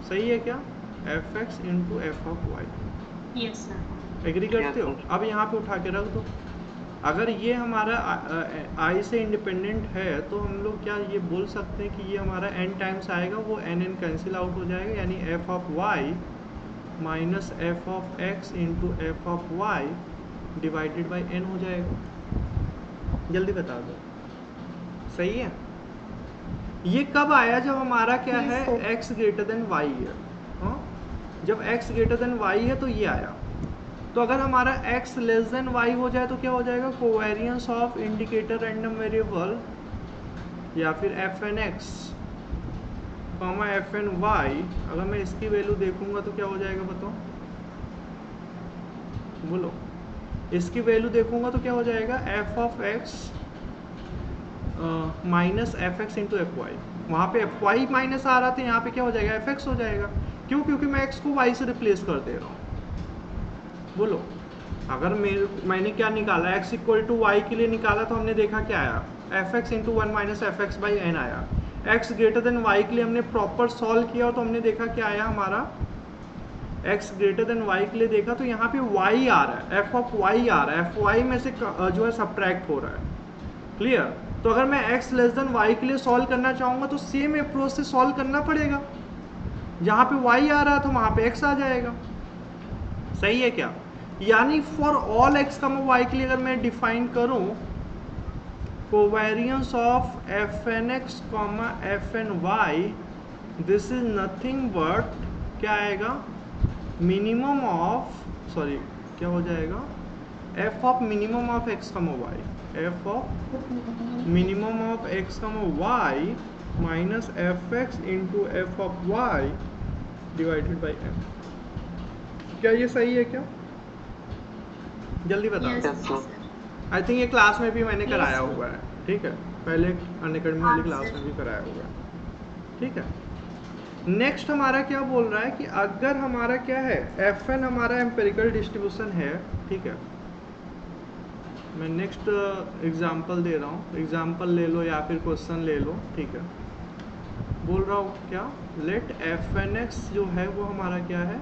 सही है क्या, fx into f of y। Yes sir. Agree करते हो? अब यहाँ पे उठा के रख दो। अगर ये हमारा i से इंडिपेंडेंट है तो हम लोग क्या ये बोल सकते हैं कि ये हमारा n टाइम्स आएगा, वो n कैंसिल आउट हो जाएगा, यानी f of y minus f of x into f of y divided by n हो जाएगा। जल्दी बता दो, सही है। ये कब आया, जब हमारा क्या है, x ग्रेटर देन y है। हाँ, जब x ग्रेटर देन y है तो ये आया। तो अगर हमारा x लेस देन y हो जाए तो क्या हो जाएगा, covariance of indicator random variable या फिर fnx कॉमा fny, अगर मैं इसकी वैल्यू देखूंगा तो क्या हो जाएगा बताओ, बोलो। इसकी वैल्यू देखूंगा तो क्या हो जाएगा, f of x minus F x into f y. वहाँ पे एफ वाई माइनस आ रहा था, यहाँ पे क्या हो जाएगा, एफ एक्स हो जाएगा। क्यों, क्योंकि मैं एक्स को वाई से रिप्लेस कर दे रहा हूँ। बोलो, अगर मैंने क्या निकाला, x इक्वल टू वाई के लिए निकाला तो हमने देखा क्या आया, f x into 1 minus F x by n आया। x ग्रेटर देन y के लिए हमने प्रॉपर सॉल्व किया तो हमने देखा क्या आया हमारा, x ग्रेटर देन y के लिए देखा तो यहाँ पे y आ रहा है, f ऑफ y आ रहा है, f y में से जो है सब्ट्रैक्ट हो रहा है। क्लियर? तो अगर मैं x लेस देन y के लिए सॉल्व करना चाहूँगा तो सेम अप्रोच से सॉल्व करना पड़ेगा, जहाँ पे y आ रहा है तो वहाँ पे x आ जाएगा। सही है क्या? यानी for all x comma y के लिए अगर मैं डिफाइन करूँ covariance of F N x comma F N Y, this is nothing but क्या आएगा, मिनिमम ऑफ, सॉरी क्या हो जाएगा, F of minimum of X comma Y, F of minimum of X comma Y minus F x into F of Y divided by M. क्या ये सही है क्या? जल्दी बताओ। Yes, sir. आई थिंक ये क्लास में भी मैंने Yes, कराया sir. हुआ है, ठीक है, पहले अनअकैडमी वाली हाँ, क्लास sir. में भी कराया हुआ है, ठीक है। नेक्स्ट हमारा क्या बोल रहा है कि अगर हमारा क्या है, एफ एन हमारा एम्पेरिकल डिस्ट्रीब्यूशन है, ठीक है, मैं नेक्स्ट एग्जांपल दे रहा हूँ, एग्जांपल ले लो या फिर क्वेश्चन ले लो, ठीक है। बोल रहा हूँ क्या, लेट एफ एन एक्स जो है वो हमारा क्या है,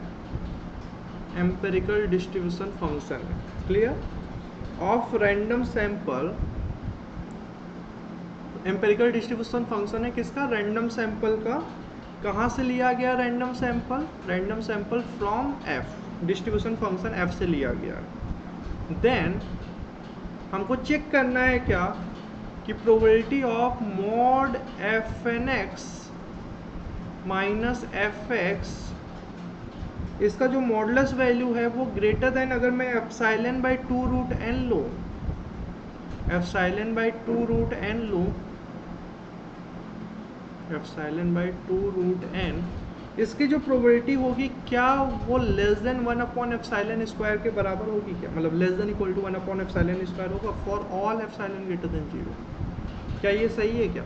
एम्पेरिकल डिस्ट्रीब्यूशन फंक्शन है, clear, of random sample. Empirical distribution function है किसका, रैंडम सैंपल का। कहाँ से लिया गया random sample, random sample from F, distribution function F से लिया गया। देन हमको चेक करना है क्या कि probability of mod f N x minus F x, इसका जो मॉडुलस वैल्यू है वो ग्रेटर देन, अगर मैं एप्सिलॉन बाई 2 रूट एन लूँ, एप्सिलॉन बाई 2 रूट एन लूँ, एप्सिलॉन बाई 2 रूट एन, इसकी जो प्रोबेबिलिटी होगी क्या वो less than 1 upon epsilon square के बराबर होगी क्या, मतलब less than equal to 1 upon epsilon square होगा for all epsilon greater than 0। क्या ये सही है क्या?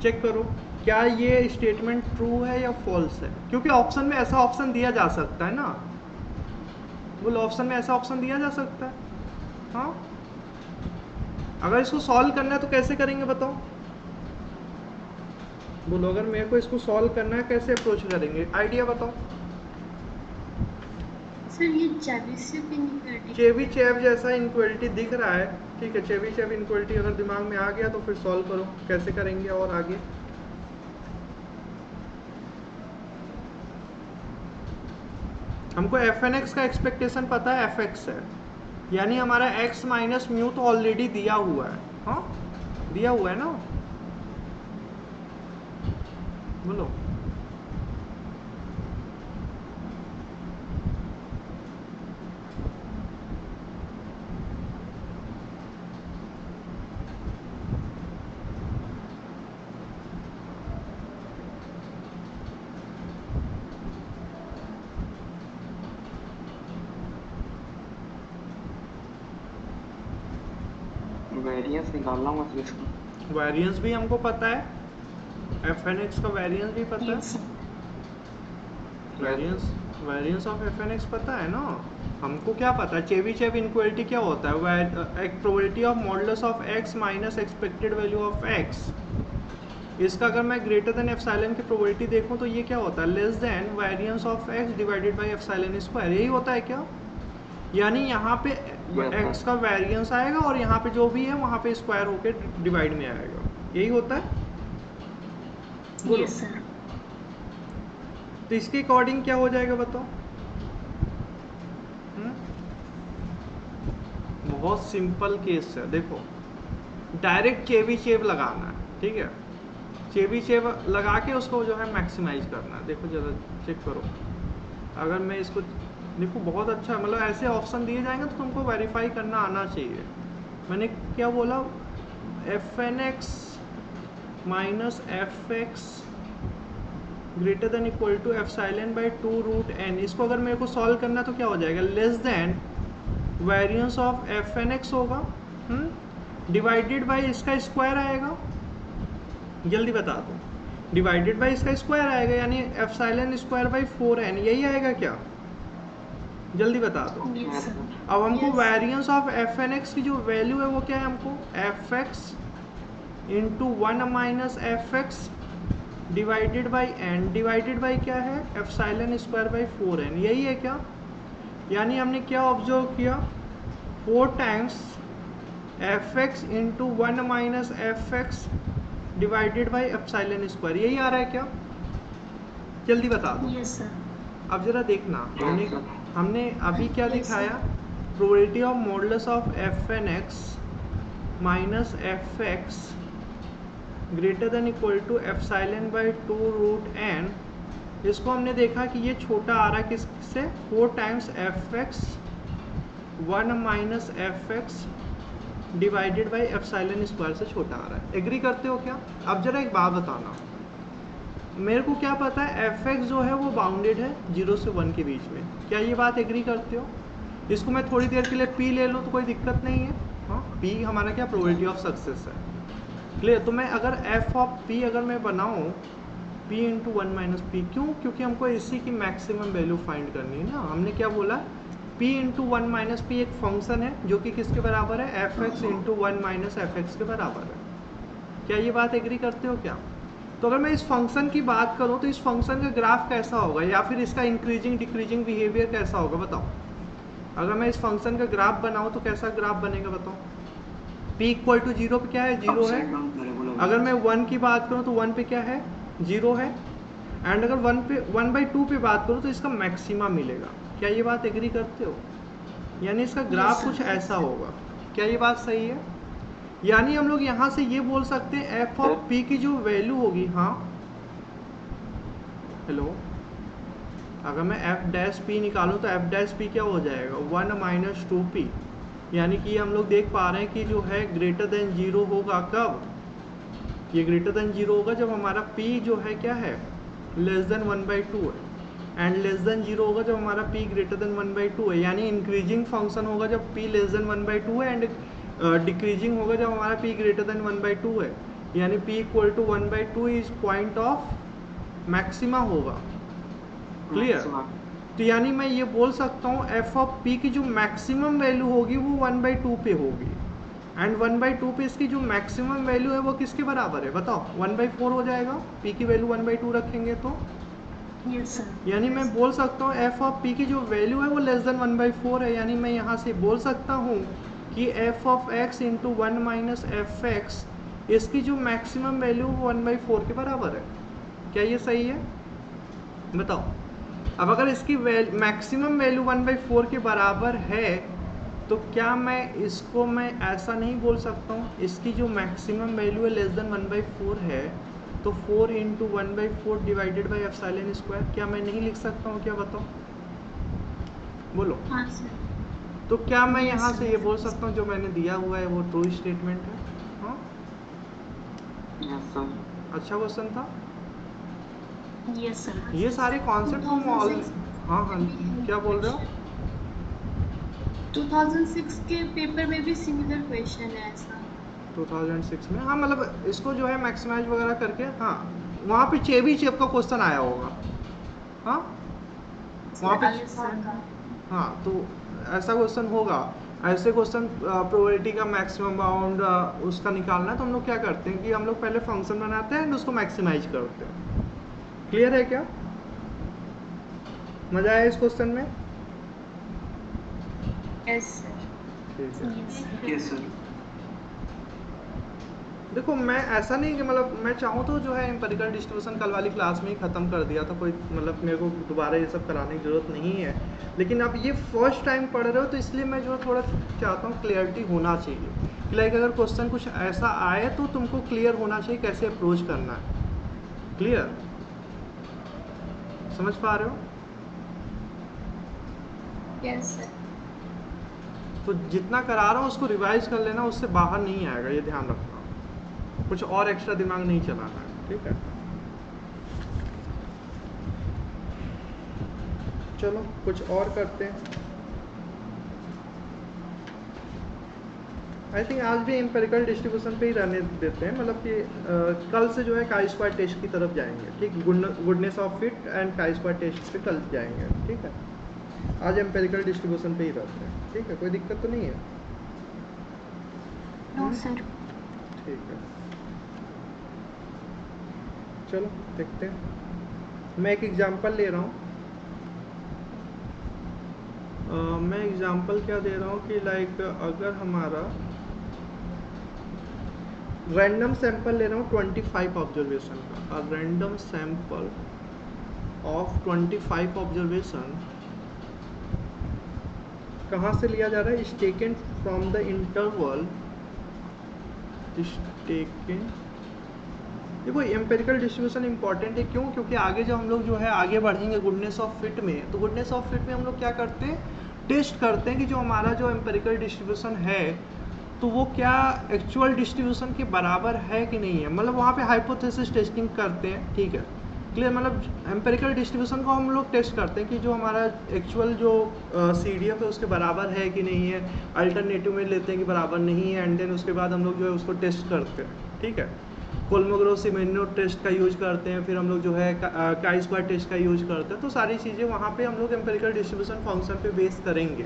चेक करो क्या ये स्टेटमेंट ट्रू है या फॉल्स है, क्योंकि ऑप्शन में ऐसा ऑप्शन दिया जा सकता है ना, बोलो ऑप्शन में ऐसा ऑप्शन दिया जा सकता है। हाँ, अगर इसको सॉल्व करना है तो कैसे करेंगे बताओ, बोलो अगर मेरे को इसको सॉल्व करना है कैसे अप्रोच करेंगे, आइडिया बताओ। सर ये चेबिशेव इनइक्वालिटी, चेबीशेव जैसा इनक्वालिटी दिख रहा है, ठीक है, चेबीशेव इनक्वालिटी अगर दिमाग में आ गया तो फिर सॉल्व करो, कैसे करेंगे और आगे। हमको एफ एन एक्स का एक्सपेक्टेशन पता है, एफ एक्स है, यानी हमारा एक्स माइनस म्यू तो ऑलरेडी दिया हुआ है, हाँ दिया हुआ है ना, बोलो। वेरिएंस निकालना हूँ बस इसका। वेरिएंस भी हमको पता है, एफ एन एक्स का वेरिएंस भी पता है, yes, variance of F N x पता है ना। हमको क्या पता है, चेबीशेव इनक्वालिटी क्या होता है, एक probability of modulus of x minus expected value of x, इसका अगर मैं ग्रेटर देन एप्सिलॉन की प्रोबेबिलिटी देखूं तो ये क्या होता है, less than variance of x divided by epsilon square, यही होता है क्या, यानी यहाँ पे एक्स का वेरिएंस आएगा और यहाँ पे जो भी है वहाँ पे स्क्वायर होके डिवाइड में आएगा, यही होता है, बोलो। yes, sir. तो इसके अकॉर्डिंग क्या हो जाएगा बताओ। बहुत सिंपल केस है, देखो डायरेक्ट चेबीशेव लगाना है, ठीक है, चेबीशेव लगा के उसको जो है मैक्सिमाइज करना है। देखो जरा चेक करो, अगर मैं इसको देखो बहुत अच्छा, मतलब ऐसे ऑप्शन दिए जाएंगे तो तुमको वेरीफाई करना आना चाहिए। मैंने क्या बोला, f N x minus F x greater than equal to epsilon by 2 root N, इसको अगर मेरे को सॉल्व करना तो क्या हो जाएगा, less than variance of F N x होगा, डिवाइडेड बाई इसका स्क्वायर आएगा, जल्दी बता दो, डिवाइडेड बाई इसका स्क्वायर आएगा, यानी एप्सिलॉन स्क्वायर बाई 4n, यही आएगा क्या, जल्दी बता दो। Yes, sir. अब हमको Yes. Variance of F N x की जो वैल्यू है वो क्या है, हमको f x into 1 minus F x divided by n, divided by क्या है एप्सिलॉन स्क्वायर बाई 4n, यही है क्या? यानी हमने क्या ऑब्जर्व किया, 4 times F x into 1 minus F x divided by epsilon square, यही आ रहा है क्या? जल्दी बता दो। Yes sir. अब जरा देखना, हमने अभी क्या Yes, दिखाया, probability of modulus of F N x minus F x greater than equal to epsilon by 2 root N, इसको हमने देखा कि ये छोटा आ रहा है किससे, 4 times F x 1 minus F x divided by epsilon square से छोटा आ रहा है। एग्री करते हो क्या? अब जरा एक बात बताना, मेरे को क्या पता है एफ एक्स जो है वो बाउंडेड है 0 से 1 के बीच में, क्या ये बात एग्री करते हो? इसको मैं थोड़ी देर के लिए पी ले लूँ तो कोई दिक्कत नहीं है, हाँ पी हमारा क्या प्रोबेबिलिटी ऑफ सक्सेस है, क्लियर? तो मैं अगर एफ ऑफ पी अगर मैं बनाऊँ पी इंटू 1 माइनस पी, क्यों? क्योंकि हमको इसी की मैक्सिमम वैल्यू फाइंड करनी है ना। हमने क्या बोला, पी इंटू 1 माइनस पी एक फंक्शन है जो कि किसके बराबर है, F x into 1 minus F x के बराबर है। क्या ये बात एग्री करते हो क्या? तो अगर मैं इस फंक्शन की बात करूं तो इस फंक्शन का ग्राफ कैसा होगा, या फिर इसका इंक्रीजिंग डिक्रीजिंग बिहेवियर कैसा होगा बताओ? अगर मैं इस फंक्शन का ग्राफ बनाऊं तो कैसा ग्राफ बनेगा बताओ? p इक्वल टू 0 पे क्या है, 0 है। अगर मैं 1 की बात करूं तो 1 पे क्या है, 0 है। एंड अगर 1/2 पे बात करूं तो इसका मैक्सिमा मिलेगा। क्या ये बात एग्री करते हो? यानी इसका ग्राफ कुछ ऐसा होगा। क्या ये बात सही है? यानी हम लोग यहाँ से ये बोल सकते हैं एफ ऑफ पी की जो वैल्यू होगी, हाँ हेलो, अगर मैं एफ डैश पी निकालूँ तो एफ डैश पी क्या हो जाएगा, 1 माइनस 2p, यानी कि हम लोग देख पा रहे हैं कि जो है ग्रेटर देन 0 होगा कब, ये ग्रेटर देन 0 होगा जब हमारा p जो है क्या है लेस देन 1/2 है, एंड लेस देन 0 होगा जब हमारा p ग्रेटर देन 1/2 है। यानी इंक्रीजिंग फंक्शन होगा जब p लेस देन 1/2 है, एंड डिक्रीजिंग होगा जब हमारा p ग्रेटर देन 1/2 है। यानी p equal to 1/2 is point of maxima होगा, क्लियर? तो यानी मैं ये बोल सकता हूँ एफ ऑफ पी की जो मैक्सिमम वैल्यू होगी वो 1/2 पे होगी, एंड 1/2 पे इसकी जो मैक्सिमम वैल्यू है वो किसके बराबर है बताओ, 1/4 हो जाएगा। p की वैल्यू 1/2 रखेंगे तो यस सर। यानी मैं बोल सकता हूँ एफ ऑफ पी की जो वैल्यू है वो लेस देन 1/4 है। यानी मैं यहाँ से बोल सकता हूँ कि F of x into 1 minus F x, इसकी जो मैक्सिमम वैल्यू वो 1/4 के बराबर है। क्या ये सही है बताओ? अब अगर इसकी मैक्सिमम वैल्यू 1/4 के बराबर है तो क्या मैं इसको मैं ऐसा नहीं बोल सकता हूँ, इसकी जो मैक्सिमम वैल्यू है लेस देन 1/4 है तो 4 into 1/4 divided by epsilon square, क्या मैं नहीं लिख सकता हूँ? क्या बताओ, बोलो। हाँ सर। तो क्या मैं यहाँ से ये बोल सकता हूँ जो मैंने दिया हुआ है वो ट्रू स्टेटमेंट है? हाँ यस सर। अच्छा क्वेश्चन था। Yes sir. ये सारे कॉन्सेप्ट हम ऑल, हाँ हाँ क्या बोल रहे हो? 2006 के पेपर में भी सिमिलर क्वेश्चन है ऐसा। 2006 में, हाँ मतलब इसको जो है मैक्सिमाइज वगैरह करके, हाँ वहाँ पे चेबीचेव का क्वेश्चन आया होगा, हाँ वहाँ पे, यस सर। हाँ तो ऐसा क्वेश्चन होगा। ऐसे क्वेश्चन प्रोबेबिलिटी का मैक्सिमम बाउंड उसका निकालना है तो हम लोग क्या करते हैं कि हम लोग पहले फंक्शन बनाते हैं एंड उसको मैक्सिमाइज करते हैं। क्लियर है क्या? मजा आया इस क्वेश्चन में? Yes sir. ठीक है। Yes sir. देखो मैं ऐसा नहीं कि मतलब मैं चाहूँ तो जो है एम्पिरिकल डिस्ट्रीब्यूशन कल वाली क्लास में ही ख़त्म कर दिया था, कोई मतलब मेरे को दोबारा ये सब कराने की ज़रूरत नहीं है। लेकिन अब ये फर्स्ट टाइम पढ़ रहे हो तो इसलिए मैं जो थोड़ा चाहता हूँ क्लियरिटी होना चाहिए कि लाइक अगर क्वेश्चन कुछ ऐसा आए तो तुमको क्लियर होना चाहिए कैसे अप्रोच करना है। क्लियर? समझ पा रहे हो? Yes sir. तो जितना करा रहा हूँ उसको रिवाइज कर लेना, उससे बाहर नहीं आएगा, ये ध्यान रखना। कुछ और एक्स्ट्रा दिमाग नहीं चलाना है, ठीक है? चलो कुछ और करते हैं। आई थिंक आज भी एम्पिरिकल डिस्ट्रीब्यूशन पे ही रहने देते हैं, मतलब कि कल से जो है काई स्क्वायर टेस्ट की तरफ जाएंगे, ठीक? Goodness of fit and chi square test पे कल जाएंगे, ठीक है? आज एम्पिरिकल डिस्ट्रीब्यूशन पे ही रहते हैं, ठीक है? कोई दिक्कत तो नहीं है? No sir. ठीक है। चलो देखते हैं, मैं एक एग्जांपल ले रहा हूँ। मैं एग्जांपल क्या दे रहा हूँ कि लाइक अगर हमारा रैंडम सैंपल ले रहा हूँ 25 ऑब्जर्वेशन का, रैंडम सैंपल ऑफ 25 ऑब्जर्वेशन कहाँ से लिया जा रहा है? Is taken from the interval, is taken. देखो एम्पेरिकल डिस्ट्रीब्यूशन इंपॉर्टेंट है, क्यों? क्योंकि आगे जब हम लोग जो है आगे बढ़ेंगे गुडनेस ऑफ फिट में, तो गुडनेस ऑफ फिट में हम लोग क्या करते हैं? टेस्ट करते हैं कि जो हमारा जो एम्पेरिकल डिस्ट्रीब्यूशन है तो वो क्या एक्चुअल डिस्ट्रीब्यूशन के बराबर है कि नहीं है, मतलब वहाँ पे हाइपोथेसिस टेस्टिंग करते हैं, ठीक है, क्लियर। मतलब एम्पेरिकल डिस्ट्रीब्यूशन को हम लोग टेस्ट करते हैं कि जो हमारा एक्चुअल जो CDF है उसके बराबर है कि नहीं है, अल्टरनेटिव में लेते हैं कि बराबर नहीं है, एंड देन उसके बाद हम लोग जो है उसको टेस्ट करते हैं, ठीक है। कोलमोग्रोसिमेनो टेस्ट का यूज करते हैं, फिर हम लोग जो है काई स्क्वायर टेस्ट का यूज करते हैं, तो सारी चीज़ें वहाँ पे हम लोग एम्पेरिकल डिस्ट्रीब्यूशन फंक्शन पे बेस करेंगे,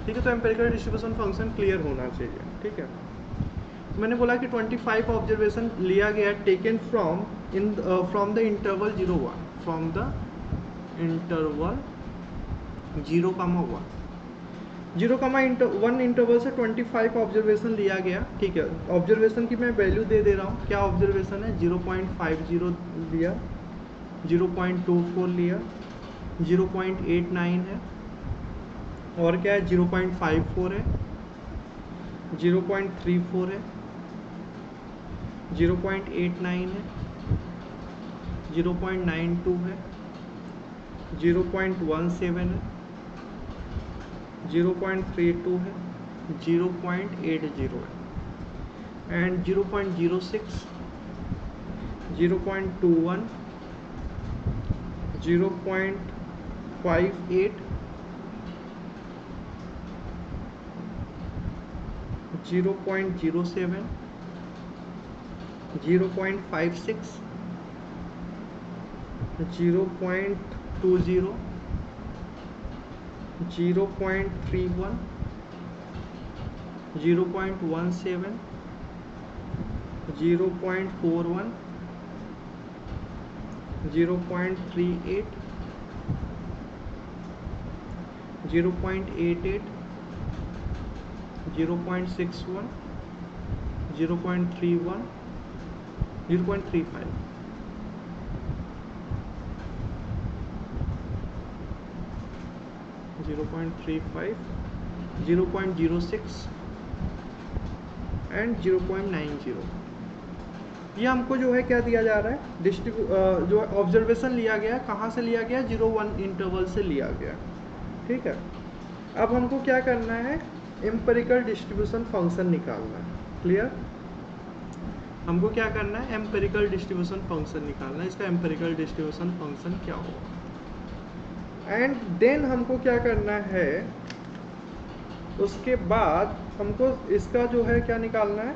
ठीक है। तो एम्पेरिकल डिस्ट्रीब्यूशन फंक्शन क्लियर होना चाहिए, ठीक है। मैंने बोला कि 25 ऑब्जर्वेशन लिया गया taken from the interval 0-1, from the interval 0,1 0,1 interval से 25 ऑब्जर्वेशन लिया गया, ठीक है। ऑब्जर्वेशन की मैं वैल्यू दे रहा हूँ, क्या ऑब्जर्वेशन है? 0.50 लिया, 0.24 लिया, 0.89 है, और क्या है? 0.54 है, 0.34 है, 0.89 है, 0.92 है, 0.17 है, 0.32 है, 0.80 है, एंड 0.06, 0.21, 0.58, 0.07, 0.56, 0.20, 0.31, 0.17, 0.41, 0.38, 0.88, 0.61, 0.31, 0.35, (0.35), 0.06 एंड 0.90। ये हमको जो है क्या दिया जा रहा है? जो ऑब्जर्वेशन लिया गया, कहाँ से लिया गया? 0-1 इंटरवल से लिया गया, ठीक है। अब हमको क्या करना है? एम्पेरिकल डिस्ट्रीब्यूशन फंक्शन निकालना है, क्लियर। हमको क्या करना है? एम्पेरिकल डिस्ट्रीब्यूशन फंक्शन निकालना है। इसका एम्पेरिकल डिस्ट्रीब्यूशन फंक्शन क्या होगा, एंड देन हमको क्या करना है? उसके बाद हमको इसका जो है क्या निकालना है?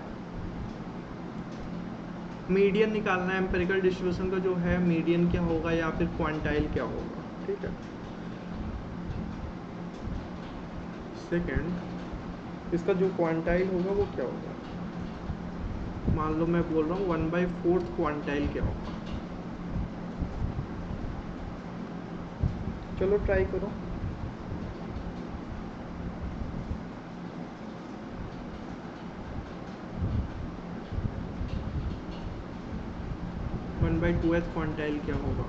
मीडियन निकालना है। एम्पेरिकल डिस्ट्रीब्यूशन का जो है मीडियन क्या होगा या फिर क्वांटाइल क्या होगा, ठीक है। सेकेंड, इसका जो क्वांटाइल होगा वो क्या होगा? मान लो मैं बोल रहा हूँ 1/4 क्वांटाइल क्या होगा। चलो ट्राई करो। वन बाई 2h क्वांटाइल क्या होगा?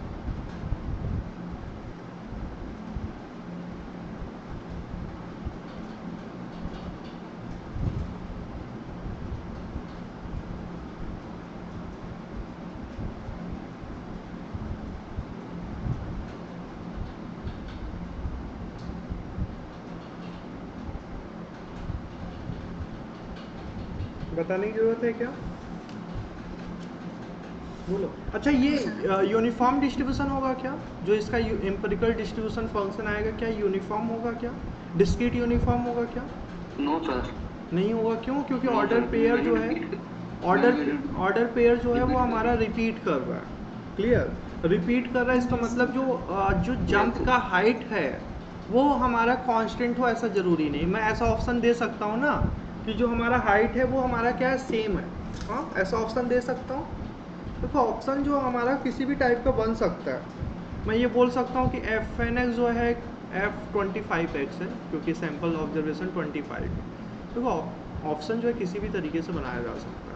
बताने की जरूरत है क्या? बोलो। अच्छा, ये यूनिफॉर्म डिस्ट्रीब्यूशन होगा क्या? जो इसका एम्पिरिकल डिस्ट्रीब्यूशन फंक्शन आएगा, क्या यूनिफॉर्म होगा क्या? डिस्क्रीट यूनिफॉर्म होगा क्या? नो सर, नहीं होगा। क्यों? क्योंकि No, ऑर्डर sir. पेयर जो है, ऑर्डर पेयर जो है वो हमारा रिपीट कर रहा है, क्लियर। रिपीट कर रहा है, इसका मतलब जो जंप का हाइट है वो हमारा कांस्टेंट हो ऐसा ज़रूरी नहीं। मैं ऐसा ऑप्शन दे सकता हूँ ना कि जो हमारा हाइट है वो हमारा क्या है? सेम है। हाँ, ऐसा ऑप्शन दे सकता हूँ। देखो ऑप्शन जो हमारा किसी भी टाइप का बन सकता है। मैं ये बोल सकता हूँ कि fnx जो है f25x है, क्योंकि सैम्पल ऑब्जर्वेशन 25 है। देखो ऑप्शन जो है किसी भी तरीके से बनाया जा सकता है।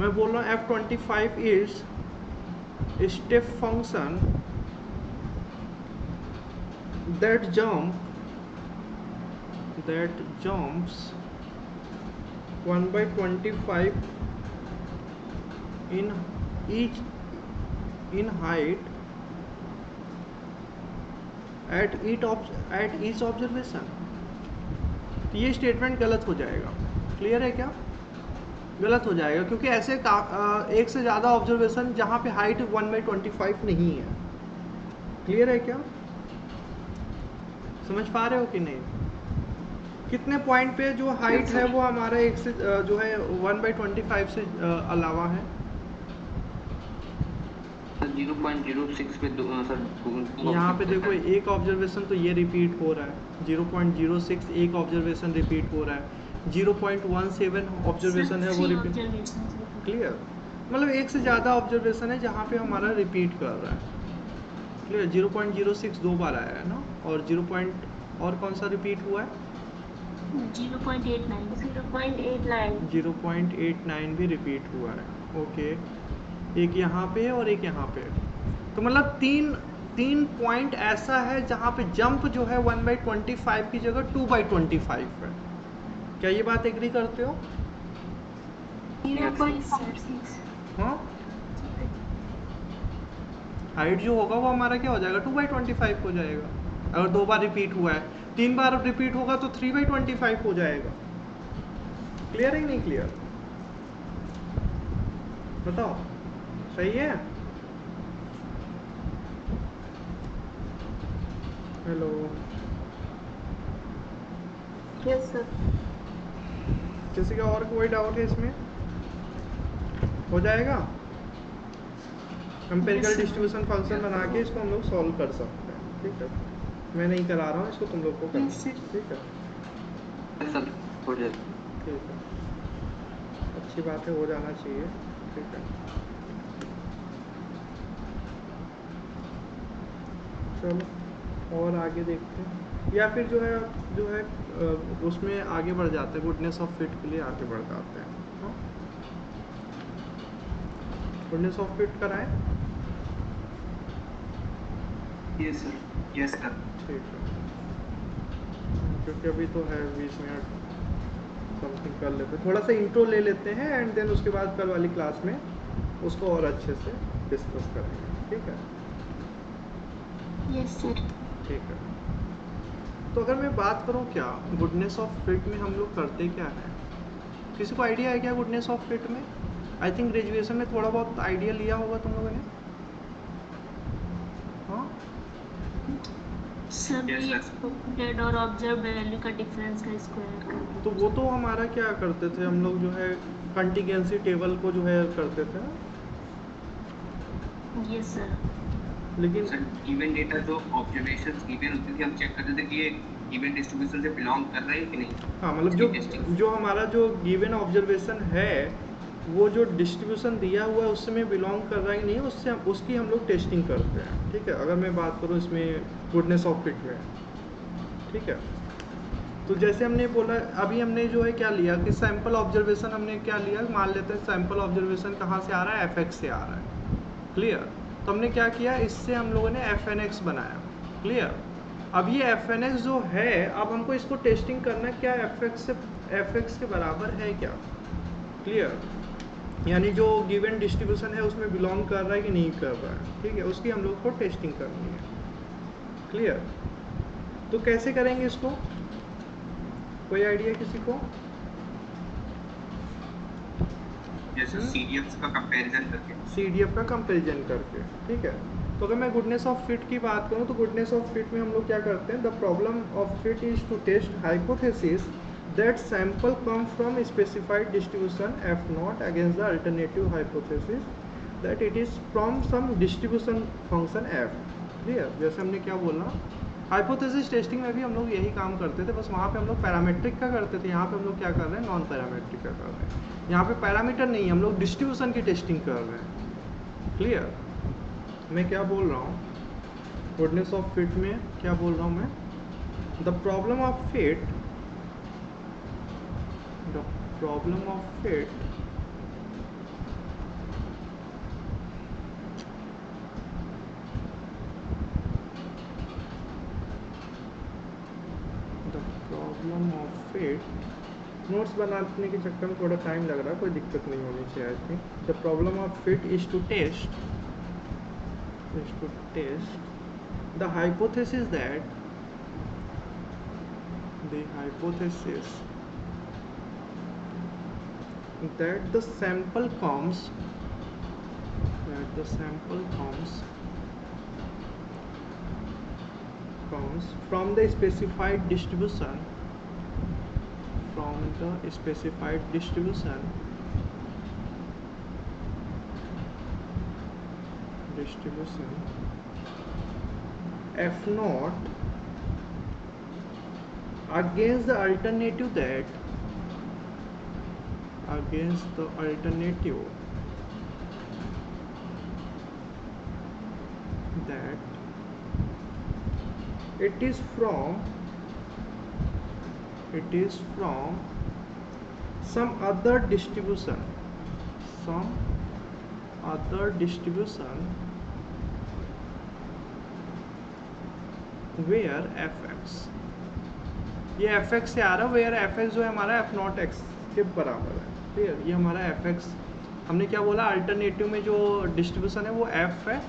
मैं बोल रहा हूँ f25 is step function that jumps 1/25 in height at each observation। तो ये स्टेटमेंट गलत हो जाएगा। क्लियर है क्या? गलत हो जाएगा क्योंकि ऐसे एक से ज़्यादा ऑब्जर्वेशन जहाँ पे हाइट 1/25 नहीं है। क्लियर है क्या? समझ पा रहे हो कि नहीं? कितने पॉइंट पे जो हाइट है वो हमारा एक से जो है 1/25 से अलावा है? 0.06 पे सर यहाँ पे देखो एक ऑब्जर्वेशन तो ये रिपीट हो रहा है, 0.06 एक ऑब्जर्वेशन रिपीट हो रहा है, 0.17 ऑब्जर्वेशन है वो रिपीट। क्लियर? मतलब एक से ज़्यादा ऑब्जर्वेशन है जहाँ पे हमारा रिपीट कर रहा है। क्लियर? 0.06 दो बार आया है ना, और 0. और कौन सा रिपीट हुआ है? 0.89 भी रिपीट हुआ है। ओके, एक यहाँ पे और एक यहाँ पे। तो मतलब तीन पॉइंट ऐसा है जहाँ पे जंप जो है 1/25 की जगह 2/25 है। क्या ये बात एग्री करते हो? 0.6 हाँ, हाइट जो होगा वो हमारा क्या हो जाएगा? 2/25 हो जाएगा। अगर दो बार रिपीट हुआ है, 3 बार रिपीट होगा तो 3/25 हो जाएगा। क्लियर है नहीं क्लियर? बताओ, सही है? Hello, yes sir. किसी का और कोई डाउट है इसमें? हो जाएगा? एम्पिरिकल डिस्ट्रीब्यूशन फंक्शन बना के इसको हम लोग सॉल्व कर सकते हैं। ठीक है, मैं नहीं करा रहा हूँ इसको, तुम लोग को करना है। ठीक है, सर हो जाए। ठीक है, अच्छी बात है, हो जाना चाहिए। ठीक है, चलो और आगे देखते हैं, या फिर जो है उसमें आगे बढ़ जाते हैं, गुडनेस ऑफ फिट के लिए आगे बढ़ जाते हैं। हाँ, गुडनेस ऑफ फिट कराएं। Yes sir, yes sir. ठीक है, क्योंकि अभी तो है 20 मिनट, समथिंग कर लेते, थोड़ा सा इंट्रो ले लेते हैं एंड देन उसके बाद कल वाली क्लास में उसको और अच्छे से डिस्कस करेंगे। ठीक है? Yes sir. ठीक है, तो अगर मैं बात करूं क्या गुडनेस ऑफ फिट में हम लोग करते क्या है? किसी को आइडिया है क्या गुडनेस ऑफ फिट में? आई थिंक ग्रेजुएशन में थोड़ा बहुत आइडिया लिया होगा तुम लोगों ने। हाँ, सर Yes, ये sir. एक्सपेक्टेड और ऑब्जर्व वैल्यू का डिफरेंस का स्क्वायर करके। तो वो तो हमारा क्या करते थे हम लोग, जो है कंटीजेंसी टेबल को जो है करते थे। Yes sir. लेकिन सर इवेंट डेटा जो ऑब्जर्वेशंस गिवन होती थी, हम चेक करते थे कि ये इवेंट डिस्ट्रीब्यूशन से बिलोंग कर रहा है कि नहीं। हाँ, मतलब उसकी टेस्टिंग। जो हमारा जो गिवन ऑब्जर्वेशन है वो जो डिस्ट्रीब्यूशन दिया हुआ है उसमें बिलोंग कर रहा है कि नहीं, उसकी हम लोग टेस्टिंग करते हैं। ठीक है, अगर मैं बात करूँ इसमें गुडनेस ऑफ फिट में। ठीक है, तो जैसे हमने बोला अभी, हमने जो है क्या लिया कि सैंपल ऑब्जर्वेशन हमने क्या लिया, मान लेते हैं सैंपल ऑब्जर्वेशन कहाँ से आ रहा है? fx से आ रहा है। क्लियर? तो हमने क्या किया, इससे हम लोगों ने fnx बनाया। क्लियर? अब ये fnx जो है, अब हमको इसको टेस्टिंग करना है, क्या fx के बराबर है क्या? क्लियर? यानी जो गिवन डिस्ट्रीब्यूशन है उसमें बिलोंग कर रहा है कि नहीं कर रहा है। ठीक है, उसकी हम लोग को टेस्टिंग करनी है। क्लियर? तो कैसे करेंगे इसको? कोई आइडिया किसी को? जैसे सीडीएफ का कंपैरिजन करके। CDF का कंपैरिजन करके। ठीक है, तो अगर मैं गुडनेस ऑफ फिट की बात करूं तो गुडनेस ऑफ फिट में हम लोग क्या करते हैं, the problem of fit is to test hypothesis that sample come from specified distribution f0 against the alternative hypothesis that it is from some distribution function f। Clear? जैसे हमने क्या बोला, हाइपोथेसिस टेस्टिंग में भी हम लोग यही काम करते थे, बस वहाँ पे हम लोग पैरामीट्रिक का करते थे, यहाँ पे हम लोग क्या कर रहे हैं, नॉन पैरामीट्रिक का कर रहे हैं। यहाँ पे पैरामीटर नहीं, हम लोग डिस्ट्रीब्यूशन की टेस्टिंग कर रहे हैं। क्लियर? मैं क्या बोल रहा हूँ, गुडनेस ऑफ फिट में क्या बोल रहा हूँ मैं, the problem of fit, the problem of fit notes बनाने के चक्कर में थोड़ा टाइम लग रहा है, कोई दिक्कत नहीं होनी चाहिए I think. The problem of fit is to test the hypothesis that the sample comes from the specified distribution f naught against the alternative that it is from some other distribution where fx, ये fx से आ रहा है, where fx जो है हमारा f not x के बराबर है। क्लियर? ये हमारा fx, हमने क्या बोला, अल्टरनेटिव में जो डिस्ट्रीब्यूशन है वो f है,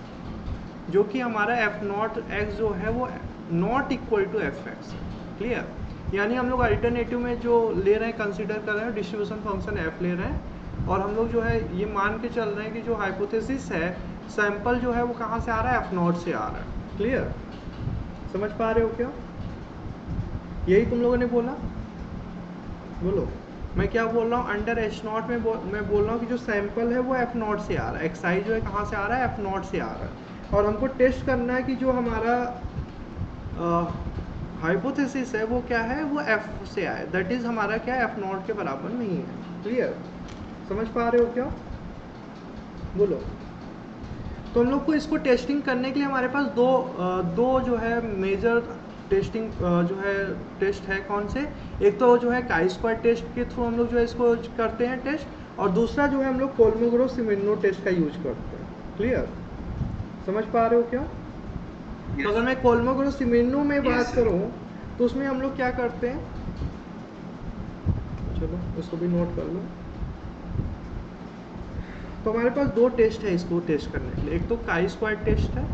जो कि हमारा f नॉट x जो है वो नॉट इक्वल टू fx है। क्लियर? यानी हम लोग अल्टरनेटिव में जो ले रहे हैं, कंसीडर कर रहे हैं डिस्ट्रीब्यूशन फंक्शन f ले रहे हैं, और हम लोग जो है ये मान के चल रहे हैं कि जो हाइपोथेसिस है, सैंपल जो है वो कहाँ से आ रहा है, f नॉट से आ रहा है। क्लियर? समझ पा रहे हो क्या? यही तुम लोगों ने बोला, बोलो। मैं क्या बोल रहा हूँ, अंडर एच नॉट में मैं बोल रहा हूँ कि जो सैंपल है वो एफ नॉट से आ रहा है, एक्साई जो है कहाँ से आ रहा है, एफ नॉट से आ रहा है, और हमको टेस्ट करना है कि जो हमारा हाइपोथेसिस है वो क्या है, वो एफ से आए, दैट इज हमारा क्या, एफ नॉट के बराबर नहीं है। क्लियर? समझ पा रहे हो क्या? बोलो। तो हम लोग को इसको टेस्टिंग करने के लिए हमारे पास दो जो है मेजर टेस्टिंग जो है टेस्ट है, कौन से, एक तो जो है काई स्क्वायर टेस्ट के थ्रू हम लोग जो है इसको करते हैं टेस्ट, और दूसरा जो है हम लोग कोलमोग्रोव-सिमिनोव टेस्ट का यूज करते हैं। क्लियर? समझ पा रहे हो क्या? तो अगर मैं कोलमोग्रोव-सिमिनोव में बात करूं तो उसमें हम लोग क्या करते हैं, चलो उसको भी नोट कर लो। तो हमारे पास दो टेस्ट है इसको टेस्ट करने के लिए, एक तो काई स्क्वायर टेस्ट है,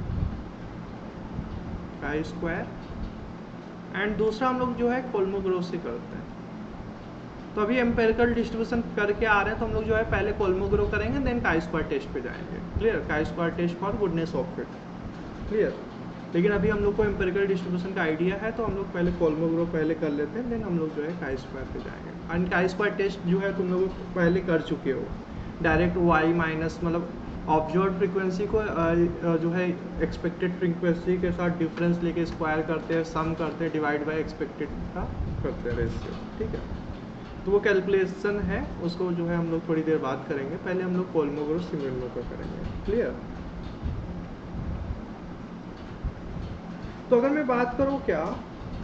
काई स्क्वायर, एंड दूसरा हम लोग जो है कोलमोग्रोव से करते हैं। तो अभी एम्पिरिकल डिस्ट्रीब्यूशन करके आ रहे हैं, तो हम लोग जो है पहले कोलमोग्रोव करेंगे, देन काई स्क्वायर टेस्ट पे जाएंगे। Clear? Chi square test for goodness of fit. Clear? लेकिन अभी हम लोग को एम्पिरिकल डिस्ट्रीब्यूशन का आइडिया है, तो हम लोग पहले कोलमोग्रोव पहले कर लेते हैं, देन हम लोग जो है काई स्क्वायर पे जाएंगे। एंड काई स्क्वायर टेस्ट जो है तुम लोग पहले कर चुके हो, डायरेक्ट वाई माइनस मतलब ऑब्जर्व फ्रीक्वेंसी को जो है एक्सपेक्टेड फ्रीक्वेंसी के साथ डिफरेंस लेके स्क्वायर करते हैं, सम करते हैं, डिवाइड बाय एक्सपेक्टेड का करते हैं रेशियो। ठीक है? तो वो कैलकुलेशन है, उसको जो है हम लोग थोड़ी देर बाद करेंगे, पहले हम लोग कोलमोग्रोव-सिमिनोव का करेंगे। क्लियर? तो अगर मैं बात करूँ क्या,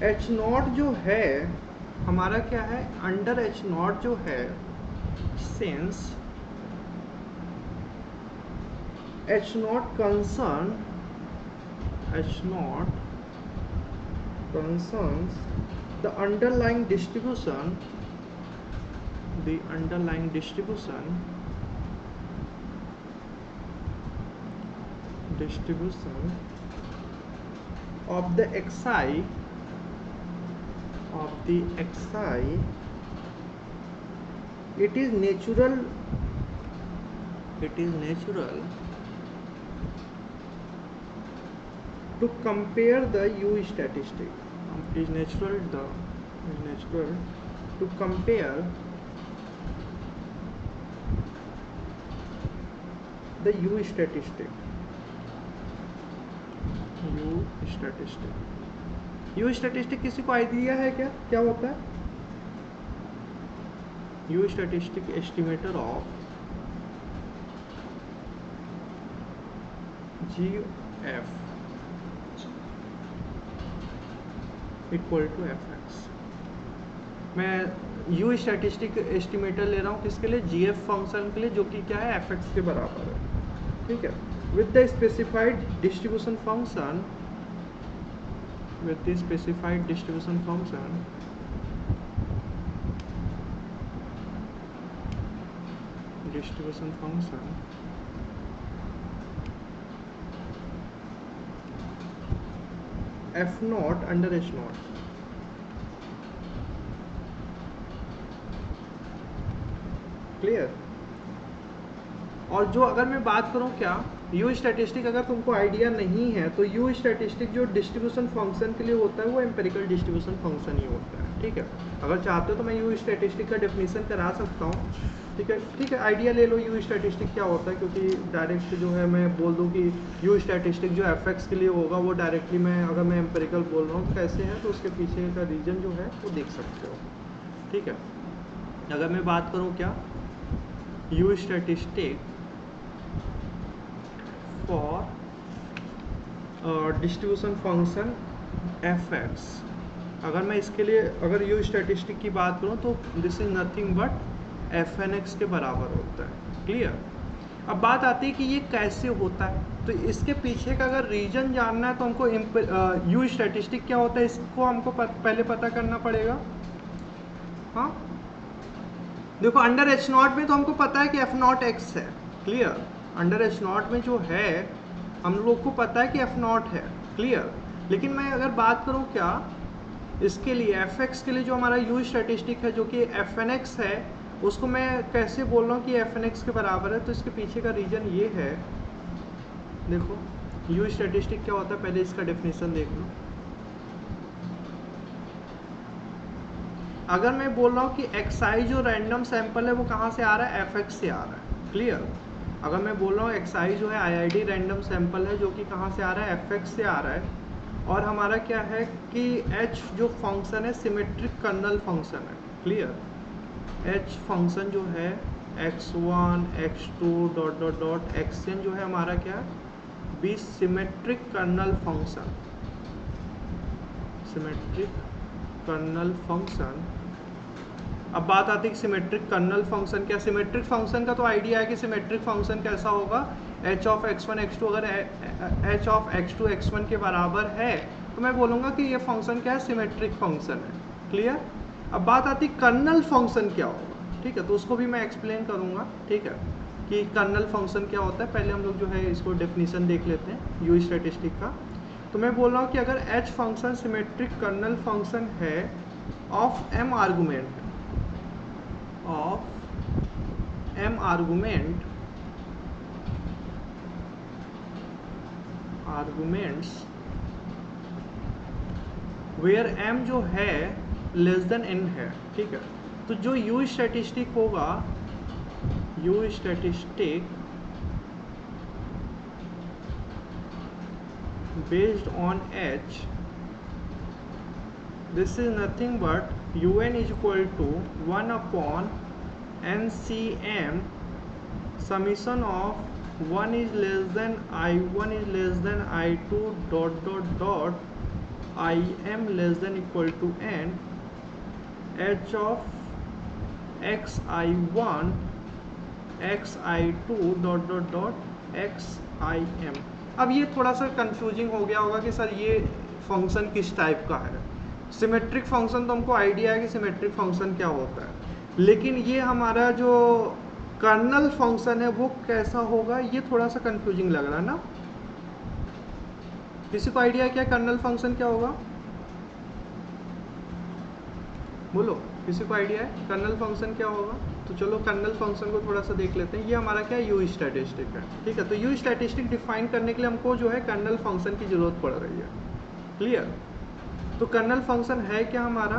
एच नॉट जो है हमारा क्या है, अंडर एच नॉट जो है, since H naught concerns the underlying distribution of the xi it is natural to compare the U statistic. It is natural to compare the U statistic. U statistic किसी को idea है क्या होता है? U statistic estimator of GF equal to fx। मैं u statistic estimator ले रहा हूँ किसके लिए, gf फंक्शन के लिए, जो कि क्या है fx के बराबर है, ठीक है। With the specified distribution function, with the specified distribution function f naught under h naught, clear. और जो अगर मैं बात करूं क्या, यू स्टैटिस्टिक अगर तुमको आइडिया नहीं है तो यू स्टैटिस्टिक जो डिस्ट्रीब्यूशन फंक्शन के लिए होता है वो एम्पिरिकल डिस्ट्रीब्यूशन फंक्शन ही होता है, ठीक है। अगर चाहते हो तो मैं यू स्टैटिस्टिक का डेफिनेशन करा सकता हूँ, ठीक है, ठीक है। आइडिया ले लो यू स्टैटिस्टिक क्या होता है, क्योंकि डायरेक्ट जो है मैं बोल दूँ कि यू स्टैटिस्टिक जो एफ के लिए होगा वो डायरेक्टली मैं अगर मैं एम्पिरिकल बोल रहा हूँ तो कैसे है, तो उसके पीछे का रीजन जो है वो देख सकते हो, ठीक है। अगर मैं बात करूँ क्या, you statistic for distribution function fx, अगर मैं इसके लिए अगर यू स्टैटिस्टिक की बात करूं तो this is nothing but fnx के बराबर होता है, क्लियर। अब बात आती है कि ये कैसे होता है, तो इसके पीछे का अगर रीजन जानना है तो हमको यू स्टैटिस्टिक क्या होता है इसको हमको पहले पता करना पड़ेगा। हाँ देखो, अंडर एच नॉट में तो हमको पता है कि एफ नॉट एक्स है, क्लियर। अंडर एच नॉट में जो है हम लोग को पता है कि एफ नॉट है, क्लियर। लेकिन मैं अगर बात करूं क्या इसके लिए एफ एक्स के लिए जो हमारा यू स्टैटिस्टिक है जो कि एफ एन एक्स है, उसको मैं कैसे बोल रहा हूँ कि एफ एन एक्स के बराबर है, तो इसके पीछे का रीजन ये है। देखो यू स्टैटिस्टिक क्या होता है, पहले इसका डेफिनेशन देख लो। अगर मैं बोल रहा हूँ कि एक्सआई जो रैंडम सैंपल है वो कहाँ से आ रहा है, एफ एक्स से आ रहा है, क्लियर। अगर मैं बोल रहा हूँ एक्सआई जो है आईआईडी रैंडम सैंपल है जो कि कहाँ से आ रहा है, एफ एक्स से आ रहा है। और हमारा क्या है कि एच जो फंक्शन है सिमेट्रिक कर्नल फंक्शन है, क्लियर। एच फंक्शन जो है x1 x2 dot dot dot xn जो है हमारा क्या है, be symmetric kernel function, symmetric kernel function. अब बात आती है कि सिमेट्रिक कर्नल फंक्शन क्या, सिमेट्रिक फंक्शन का तो आइडिया है कि सिमेट्रिक फंक्शन कैसा होगा, h ऑफ x1 x2 अगर h ऑफ x2 x1 के बराबर है तो मैं बोलूँगा कि ये फंक्शन क्या है, सिमेट्रिक फंक्शन है, क्लियर। अब बात आती है कर्नल फंक्शन क्या होगा, ठीक है, तो उसको भी मैं एक्सप्लेन करूँगा, ठीक है, कि कर्नल फंक्शन क्या होता है। पहले हम लोग जो है इसको डेफिनेशन देख लेते हैं यू स्टैटिस्टिक का। तो मैं बोल रहा हूँ कि अगर h function symmetric kernel function है of m argument, of m arguments where m जो है लेस देन n है, ठीक है। तो जो यू स्टैटिस्टिक होगा, you statistic based on h, this is nothing but un is equal to 1 upon ncm summation of 1 is less than I1 is less than I2 dot dot dot Im less than equal to n h of xi1 xi2 dot dot dot xim। अब ये थोड़ा सा confusing हो गया होगा कि sir ये function किस टाइप का है। सिमेट्रिक फंक्शन तो हमको आइडिया है कि सिमेट्रिक फंक्शन क्या होता है, लेकिन ये हमारा जो कर्नल फंक्शन है वो कैसा होगा, ये थोड़ा सा कंफ्यूजिंग लग रहा है ना। किसी को आइडिया है क्या कर्नल फंक्शन क्या होगा, बोलो, किसी को आइडिया है कर्नल फंक्शन क्या होगा। तो चलो कर्नल फंक्शन को थोड़ा सा देख लेते हैं। ये हमारा क्या है, यू स्टैटिस्टिक है, ठीक है। तो यू स्टैटिस्टिक डिफाइन करने के लिए हमको जो है कर्नल फंक्शन की जरूरत पड़ रही है, क्लियर। तो कर्नल फंक्शन है क्या हमारा,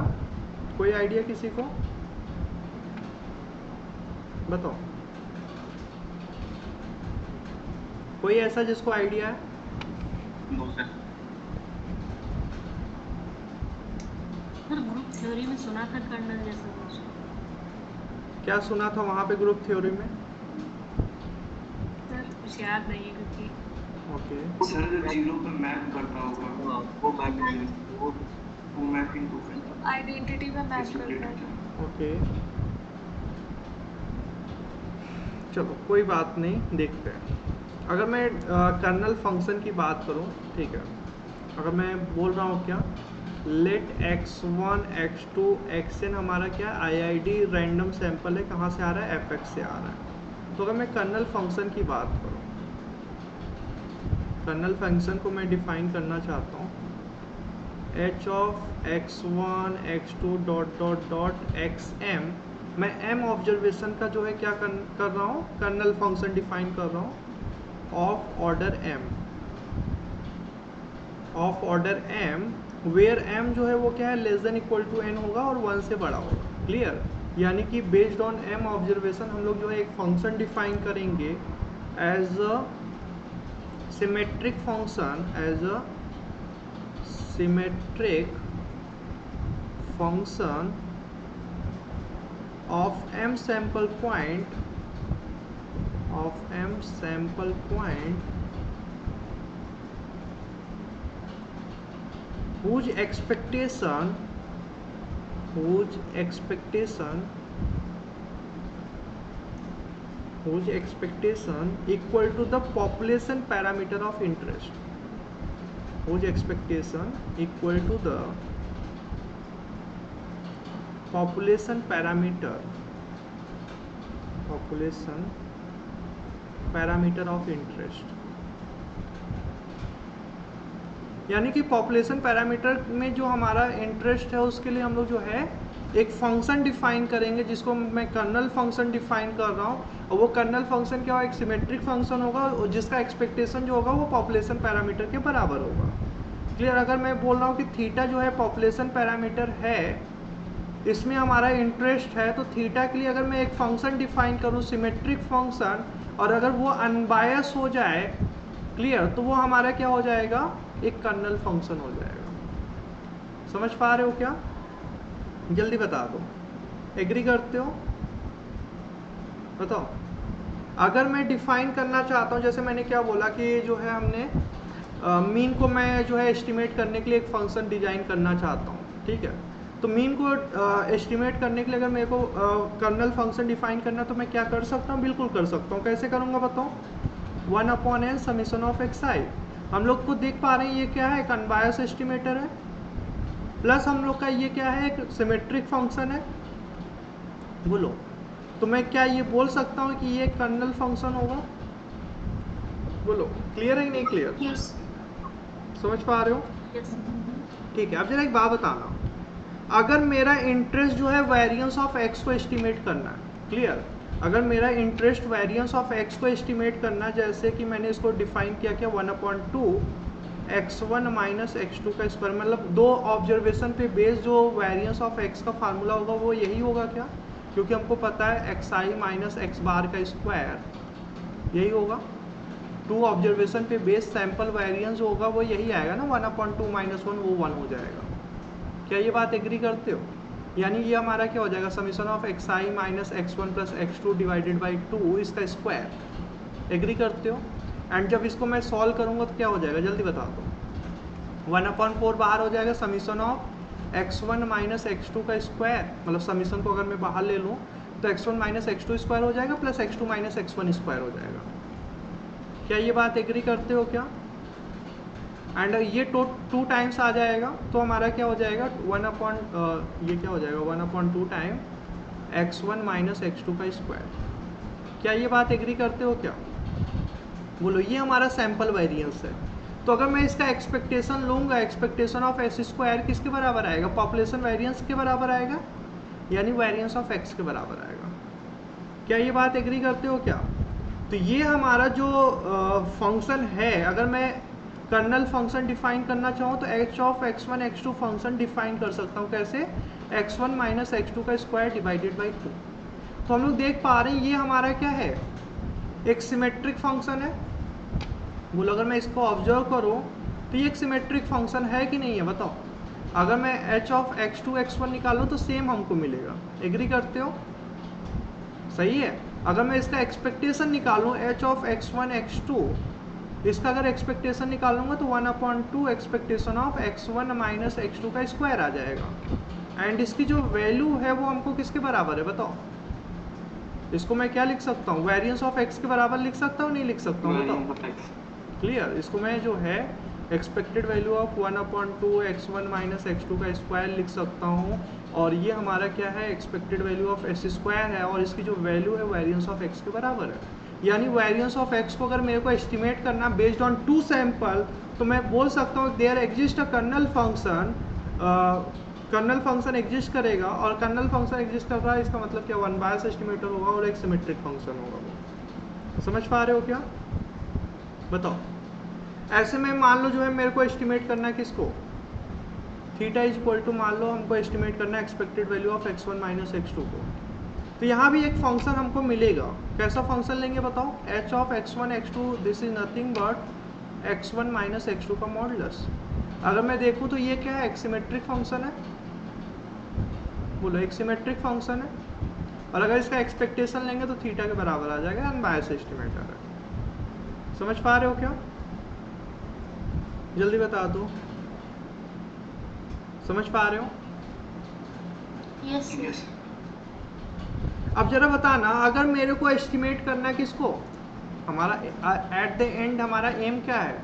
कोई आइडिया किसी को, बताओ, कोई ऐसा जिसको आइडिया है। सर ग्रुप थ्योरी में सुना था कर्नल जैसा कुछ, क्या सुना था वहाँ पे ग्रुप थ्योरी में, सर कुछ याद नहीं है क्योंकि ओके सर जो 0 पे मैप करता होगा वो मैपिंग वो मैपिंग को आइडेंटिटी में मैच करता है। ओके, चलो कोई बात नहीं, देखते हैं। अगर मैं कर्नल फंक्शन की बात करूं, ठीक है, अगर मैं बोल रहा हूं क्या, लेट x1 x2 xn हमारा क्या IID रैंडम सैंपल है, कहाँ से आ रहा है, fx से आ रहा है। तो अगर मैं कर्नल फंक्शन की बात करूं, कर्नल फंक्शन को मैं डिफाइन करना चाहता हूं, h of x1 x2 dot dot dot xm, मैं m ऑब्जर्वेशन का जो है क्या कर रहा हूँ, कर्नल फंक्शन डिफाइन कर रहा हूँ of order m, of order m, where m जो है वो क्या है, less than equal to n होगा और 1 से बड़ा होगा। क्लियर, यानी कि बेस्ड ऑन m ऑब्जर्वेशन हम लोग जो है एक फंक्शन डिफाइन करेंगे as a symmetric function, as a symmetric function of m sample point, of m sample point whose expectation equal to the population parameter of interest, whose expectation equal to the population parameter of interest, यानी कि population parameter में जो हमारा interest है उसके लिए हम लोग जो है एक फंक्शन डिफाइन करेंगे, जिसको मैं कर्नल फंक्शन डिफाइन कर रहा हूँ, और वो कर्नल फंक्शन क्या होगा, एक सिमेट्रिक फंक्शन होगा और जिसका एक्सपेक्टेशन जो होगा वो पॉपुलेशन पैरामीटर के बराबर होगा। क्लियर, अगर मैं बोल रहा हूँ कि थीटा जो है पॉपुलेशन पैरामीटर है, इसमें हमारा इंटरेस्ट है, तो थीटा के लिए अगर मैं एक फंक्शन डिफाइन करूँ सिमेट्रिक फंक्शन, और अगर वो अनबायस हो जाए, क्लियर, तो वो हमारा क्या हो जाएगा, एक कर्नल फंक्शन हो जाएगा। समझ पा रहे हो क्या, जल्दी बता दो, एग्री करते हो, बताओ। अगर मैं डिफाइन करना चाहता हूँ, जैसे मैंने क्या बोला कि जो है हमने मीन को मैं जो है एस्टिमेट करने के लिए एक फंक्शन डिजाइन करना चाहता हूँ, ठीक है, तो मीन को एस्टिमेट करने के लिए अगर मेरे को कर्नल फंक्शन डिफाइन करना, तो मैं क्या कर सकता हूँ, बिल्कुल कर सकता हूँ। कैसे करूँगा बताओ, 1/n समेशन ऑफ xi, हम लोग को देख पा रहे हैं ये क्या है, एक अनबायस एस्टिमेटर है, प्लस हम लोग का ये क्या है, एक सिमेट्रिक फंक्शन है। बोलो, तो मैं क्या ये बोल सकता हूँ कि ये कर्नल फंक्शन होगा, बोलो, क्लियर है नहीं क्लियर, यस समझ पा रहे हो, यस ठीक है। अब जरा एक बात बताना, अगर मेरा इंटरेस्ट जो है वेरिएंस ऑफ एक्स को एस्टिमेट करना है, क्लियर, अगर मेरा इंटरेस्ट वेरिएंस ऑफ एक्स को एस्टिमेट करना, जैसे कि मैंने इसको डिफाइन किया क्या, 1/2 x1 माइनस x2 का स्क्वायर, मतलब दो ऑब्जर्वेशन पे बेस्ड जो वेरिएंस ऑफ एक्स का फार्मूला होगा वो यही होगा क्या, क्योंकि हमको पता है xi माइनस x बार का स्क्वायर यही होगा। टू ऑब्जर्वेशन पे बेस्ड सैंपल वेरिएंस होगा वो यही आएगा ना, 1/2 माइनस 1 वो 1 हो जाएगा। क्या ये बात एग्री करते हो, यानी ये हमारा क्या हो जाएगा, summation of xi minus x1 plus x2 divided by 2 इसका स्क्वायर, एग्री करते हो। एंड जब इसको मैं सॉल्व करूंगा तो क्या हो जाएगा, जल्दी बता दो, 1/4 बाहर हो जाएगा, summation of x1 minus x2 का स्क्वायर, मतलब समीशन को अगर मैं बाहर ले लूँ तो x1 माइनस x2 स्क्वायर हो जाएगा plus x2 minus x1 square हो जाएगा। क्या ये बात एग्री करते हो क्या, एंड ये 2 टाइम्स आ जाएगा, तो हमारा क्या हो जाएगा, ये क्या हो जाएगा, 1/2 टाइम x1 माइनस x2 का स्क्वायर। क्या ये बात एग्री करते हो क्या, बोलो, ये हमारा सैंपल वेरिएंस है। तो अगर मैं इसका एक्सपेक्टेशन लूँगा, एक्सपेक्टेशन ऑफ एस स्क्वायर किसके बराबर आएगा, पॉपुलेशन वेरिएंस के बराबर आएगा, यानी वेरिएंस ऑफ एक्स के बराबर आएगा। क्या ये बात एग्री करते हो क्या, तो ये हमारा जो फंक्शन है, अगर मैं कर्नल फंक्शन डिफाइन करना चाहूँ तो h of x1 x2 function define कर सकता हूँ, कैसे, x1 माइनस x2 का स्क्वायर डिवाइडेड बाई 2। तो हम लोग देख पा रहे हैं ये हमारा क्या है, एक सिमेट्रिक फंक्शन है। बोलो, अगर मैं इसको ऑब्जर्व करूँ तो ये एक सिमेट्रिक फंक्शन है कि नहीं है, बताओ। अगर मैं h ऑफ x2 x1 निकालूँ तो सेम हमको मिलेगा, एग्री करते हो, सही है। अगर मैं इसका एक्सपेक्टेशन निकालूँ h ऑफ x1 x2, इसका अगर एक्सपेक्टेशन निकालूंगा तो 1/2 expectation of x1 minus x2 का स्क्वायर आ जाएगा। एंड इसकी जो वैल्यू है वो हमको किसके बराबर है बताओ? इसको मैं क्या लिख सकता हूँ? वेरिएंस ऑफ x के बराबर लिख सकता हूँ नहीं लिख सकता हूँ बताओ? क्लियर। इसको मैं जो है expected value of 1/2 x1 minus x2 का स्क्वायर लिख सकता हूँ, और ये हमारा क्या है? Expected value of s square है, और इसकी जो वैल्यू है वेरिएंस ऑफ x के बराबर है। यानी वेरिएंस ऑफ x को अगर मेरे को एस्टिमेट करना बेस्ड ऑन 2 सैंपल, तो मैं बोल सकता हूँ there exist a kernel function, kernel function exist करेगा, और कर्नल फंक्शन एग्जिस्ट कर रहा है इसका मतलब क्या? वन बायस एस्टिमेटर होगा और एक सिमेट्रिक फंक्शन होगा। वो समझ पा रहे हो क्या? बताओ। ऐसे में मान लो जो है मेरे को एस्टिमेट करना है किसको? थीटा इज इक्वल टू, मान लो हमको एस्टिमेट करना है expected value of x1 minus x2 को। तो यहाँ भी एक फंक्शन हमको मिलेगा। कैसा फंक्शन लेंगे बताओ? h of x1 x2 this is nothing but x1 minus x2 का मॉडुलस। अगर मैं देखूँ तो ये क्या है? एक सिमेट्रिक फंक्शन है। बोलो, एक सिमेट्रिक फंक्शन है, और अगर इसका एक्सपेक्टेशन लेंगे तो थीटा के बराबर आ जाएगा, अनबायस्ड एस्टिमेटर है। समझ पा रहे हो क्या? जल्दी बता दो, समझ पा रहे हो? यस। अब जरा बताना, अगर मेरे को एस्टिमेट करना है किसको? हमारा एट द एंड हमारा एम क्या है?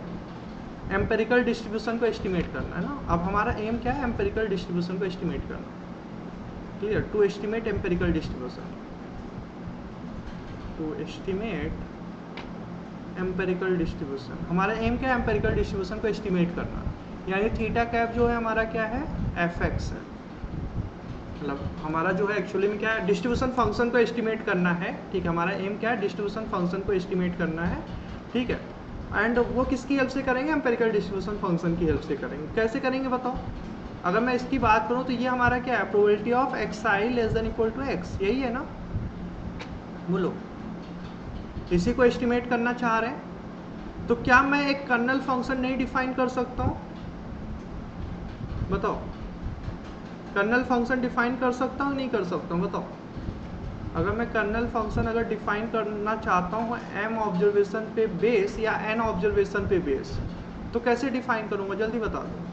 एम्पेरिकल डिस्ट्रीब्यूशन को एस्टिमेट करना है ना। अब हमारा एम क्या है? एम्पेरिकल डिस्ट्रीब्यूशन को एस्टिमेट करना। Clear? To estimate empirical distribution, to estimate empirical distribution. हमारा एम क्या है? एम्पेरिकल डिस्ट्रीब्यूशन को एस्टिमेट करना। यानी थीटा कैप जो है हमारा क्या है? fx है। मतलब हमारा जो है एक्चुअली में क्या है? डिस्ट्रीब्यूशन फंक्शन को एस्टिमेट करना है। ठीक है, हमारा एम क्या है? डिस्ट्रीब्यूशन फंक्शन को एस्टिमेट करना है। ठीक है, एंड वो किसकी हेल्प से करेंगे? एम्पेरिकल डिस्ट्रीब्यूशन फंक्शन की हेल्प से करेंगे। कैसे करेंगे बताओ? अगर मैं इसकी बात करूँ तो ये हमारा क्या है? Probability of xi less than equal to x, यही है ना? बोलो, इसी को एस्टिमेट करना चाह रहे हैं। तो क्या मैं एक कर्नल फंक्शन नहीं डिफाइन कर सकता हूँ? बताओ, कर्नल फंक्शन डिफाइन कर सकता हूँ नहीं कर सकता हूँ? बताओ। अगर मैं कर्नल फंक्शन अगर डिफाइन करना चाहता हूँ m ऑब्जर्वेशन पे बेस या n ऑब्जर्वेशन पे बेस, तो कैसे डिफाइन करूँगा? जल्दी बता दो।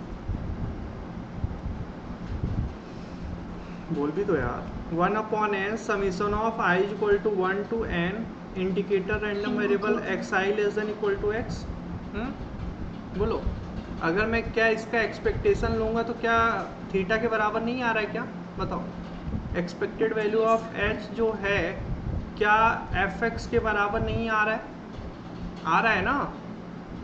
बोल भी दो यार। 1/n summation of i is equal to 1 to n indicator random variable xi less than equal to x। बोलो, अगर मैं क्या इसका एक्सपेक्टेशन लूँगा तो क्या थीटा के बराबर नहीं आ रहा है क्या? बताओ। एक्सपेक्टेड वैल्यू ऑफ h जो है क्या fx के बराबर नहीं आ रहा है? आ रहा है ना?